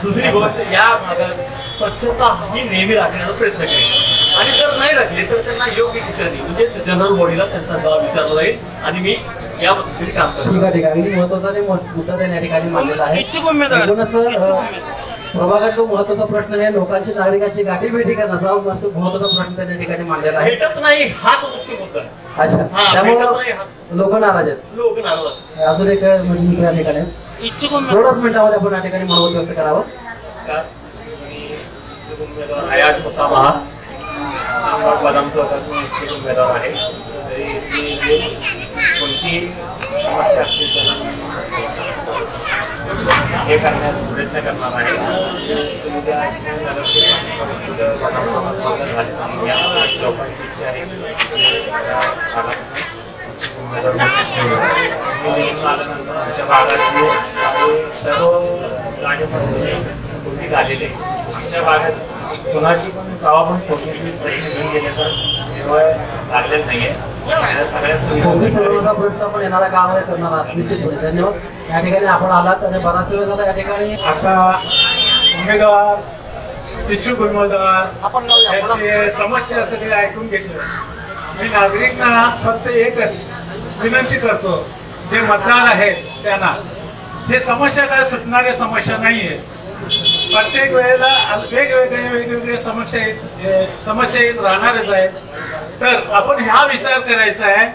दुसरी गोष्ट, या भागात स्वच्छता ही नेहमी राखण्याचा प्रयत्न केला आणि जर नाही राखली तर त्यांना योग्य ठिकाणी म्हणजे जनरल बॉडीला त्यांचा जबाब विचारला जाईल आणि मी या पद्धतीने काम करतो. ठीक आहे. अगदी महत्वाचा मुद्दा त्या ठिकाणी मांडलेला आहे. एकूणच प्रभागात जो महत्वाचा प्रश्न आहे लोकांची नागरिकांची गाठी भेटी करण्याचा महत्वाचा प्रश्न त्या ठिकाणी मांडलेला आहे. भेटत नाही हाच मुख्य मुद्दा आहे. अच्छा, त्यामुळे लोक नाराज आहेत. लोक नाराज आहेत. अजून एक मित्र या ठिकाणी 2 मिनिटांमध्ये आपण या ठिकाणी मनोगत व्यक्त करावं. नमस्कार, मी इच्छुक उमेदवार अयाज मुसामा बदाम चौकात इच्छुक उमेदवार आहे. तरी कोणतीही समस्या असतील त्याला हे करण्यास प्रयत्न करणार आहे. सुविधा बदाम चौकात बंद झाले आणि या लोकांची इच्छा आहे उमेदवार आल्यानंतर आमच्या भागातले सर्व जागेमध्ये पूर्वी झालेले आमच्या भागात कुणाची पण गावा पण फोडण्याचे प्रश्न घेऊन गेले तर निर्णय लागलेला नाहीये. सगळ्या सुविधा प्रश्न आपण येणाऱ्या काळामध्ये करणार आहात निश्चितपणे. धन्यवाद. या ठिकाणी आपण आलात आणि बराच वेळ झाला या ठिकाणी. आता उमेदवार इच्छुक उमेदवार याची समस्या सगळे ऐकून घेतलं. मी नागरिकांना फक्त एकच विनंती करतो, जे मतदार आहेत त्यांना हे समस्या काय सुटणाऱ्या समस्या नाहीये. प्रत्येक वेळेला वेगवेगळे समस्या येत राहणारच आहेत. तर आपण हा विचार करायचा आहे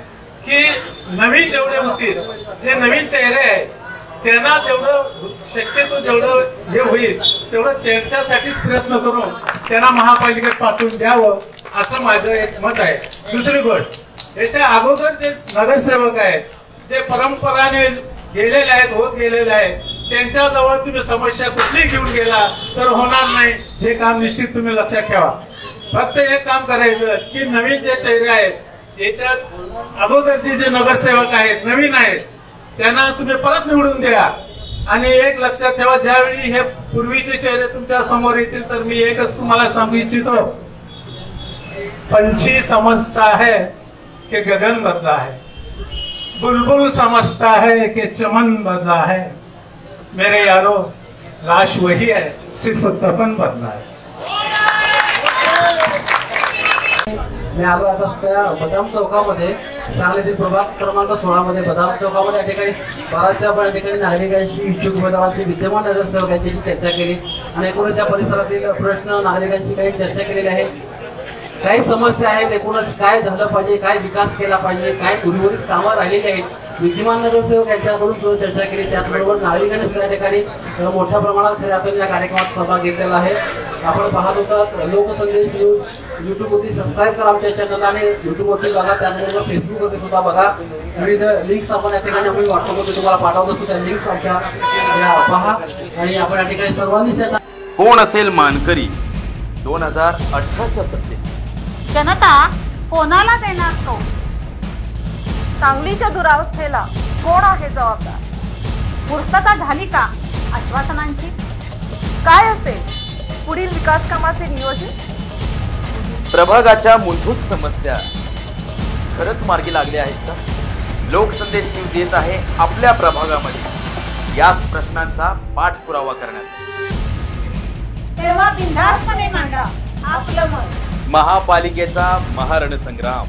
की नवीन जेवढे होतील, जे नवीन चेहरे आहेत त्यांना जेवढं शक्यतो जेवढं हे होईल तेवढं त्यांच्यासाठीच प्रयत्न करून त्यांना महापालिकेत पाठवून द्यावं असं माझं एक मत आहे. दुसरी गोष्ट, याच्या अगोदर जे नगरसेवक आहेत, जे परंपराने गेलेले आहेत, होत गेलेले आहेत, त्यांच्याजवळ तुम्ही समस्या कुठली घेऊन गेला तर होणार नाही. हे काम निश्चित तुम्ही लक्षात ठेवा. फक्त एक काम करायचं की नवीन जे चेहरे आहेत त्याच्यात अगोदरचे जे नगरसेवक आहेत नवीन आहेत त्यांना तुम्ही परत निवडून द्या. आणि एक लक्षात ठेवा, ज्यावेळी हे पूर्वीचे चेहरे तुमच्या समोर येतील तर मी एकच तुम्हाला सांगू इच्छितो, पंछी समझता है कि गगन बदला है, बुलबुल समझता है कि चमन बदला है, मेरे यारो लाश वही है, सिर्फ दफन बदला है. मी आलो आता त्या बदाम चौकामध्ये सांगलीतील प्रभाग क्रमांक 16 मध्ये बदाम चौकामध्ये या ठिकाणी बऱ्याचशा या ठिकाणी नागरिकांशी, इच्छुक उमेदवारांशी, विद्यमान नगरसेवक यांच्याशी चर्चा केली आणि एकूणच या परिसरातील प्रश्न नागरिकांशी काही चर्चा केलेली आहे. काही समस्या आहेत, एकूणच काय झालं पाहिजे, काय विकास केला पाहिजे, काय उर्वरित कामं राहिलेली आहेत, विद्यमान नगरसेवक यांच्याकडून सुद्धा चर्चा केली. त्याचबरोबर नागरिकांनी सुद्धा या ठिकाणी मोठ्या प्रमाणात खऱ्या अर्थाने या कार्यक्रमात सहभाग घेतलेला आहे. आपण पाहत होतात लोकसंदेश न्यूज यूट्यूबवरती सबस्क्राईब करा आमच्या चॅनलला आणि यूट्यूबवरती बघा, त्याचबरोबर फेसबुकवरती सुद्धा बघा. विविध लिंक्स आपण या ठिकाणी आम्ही व्हॉट्सअपवरती तुम्हाला पाठवत असतो. त्या लिंक्स आमच्या या पहा आणि आपण या ठिकाणी सर्वांनी कोण असेल मानकरी 2018च्या सत्तेत? जनता कोणाला देणार कौल? सांगलीच्या दुरावस्थेला कोण आहे जबाबदार? पूर्तता झाली का आश्वासनांची? काय असेल पुढील विकास कामाचे नियोजन? प्रभागाच्या मूलभूत समस्या खरंच मार्गी लागल्या आहेत का? लोकसंदेश न्यूज येत आहे आपल्या प्रभागामध्ये याच प्रश्नांचा पाठपुरावा करण्यासाठी. तेव्हा बिनधास्तपणे मांडा आपलं मत. महापालिकेचा महारणसंग्राम.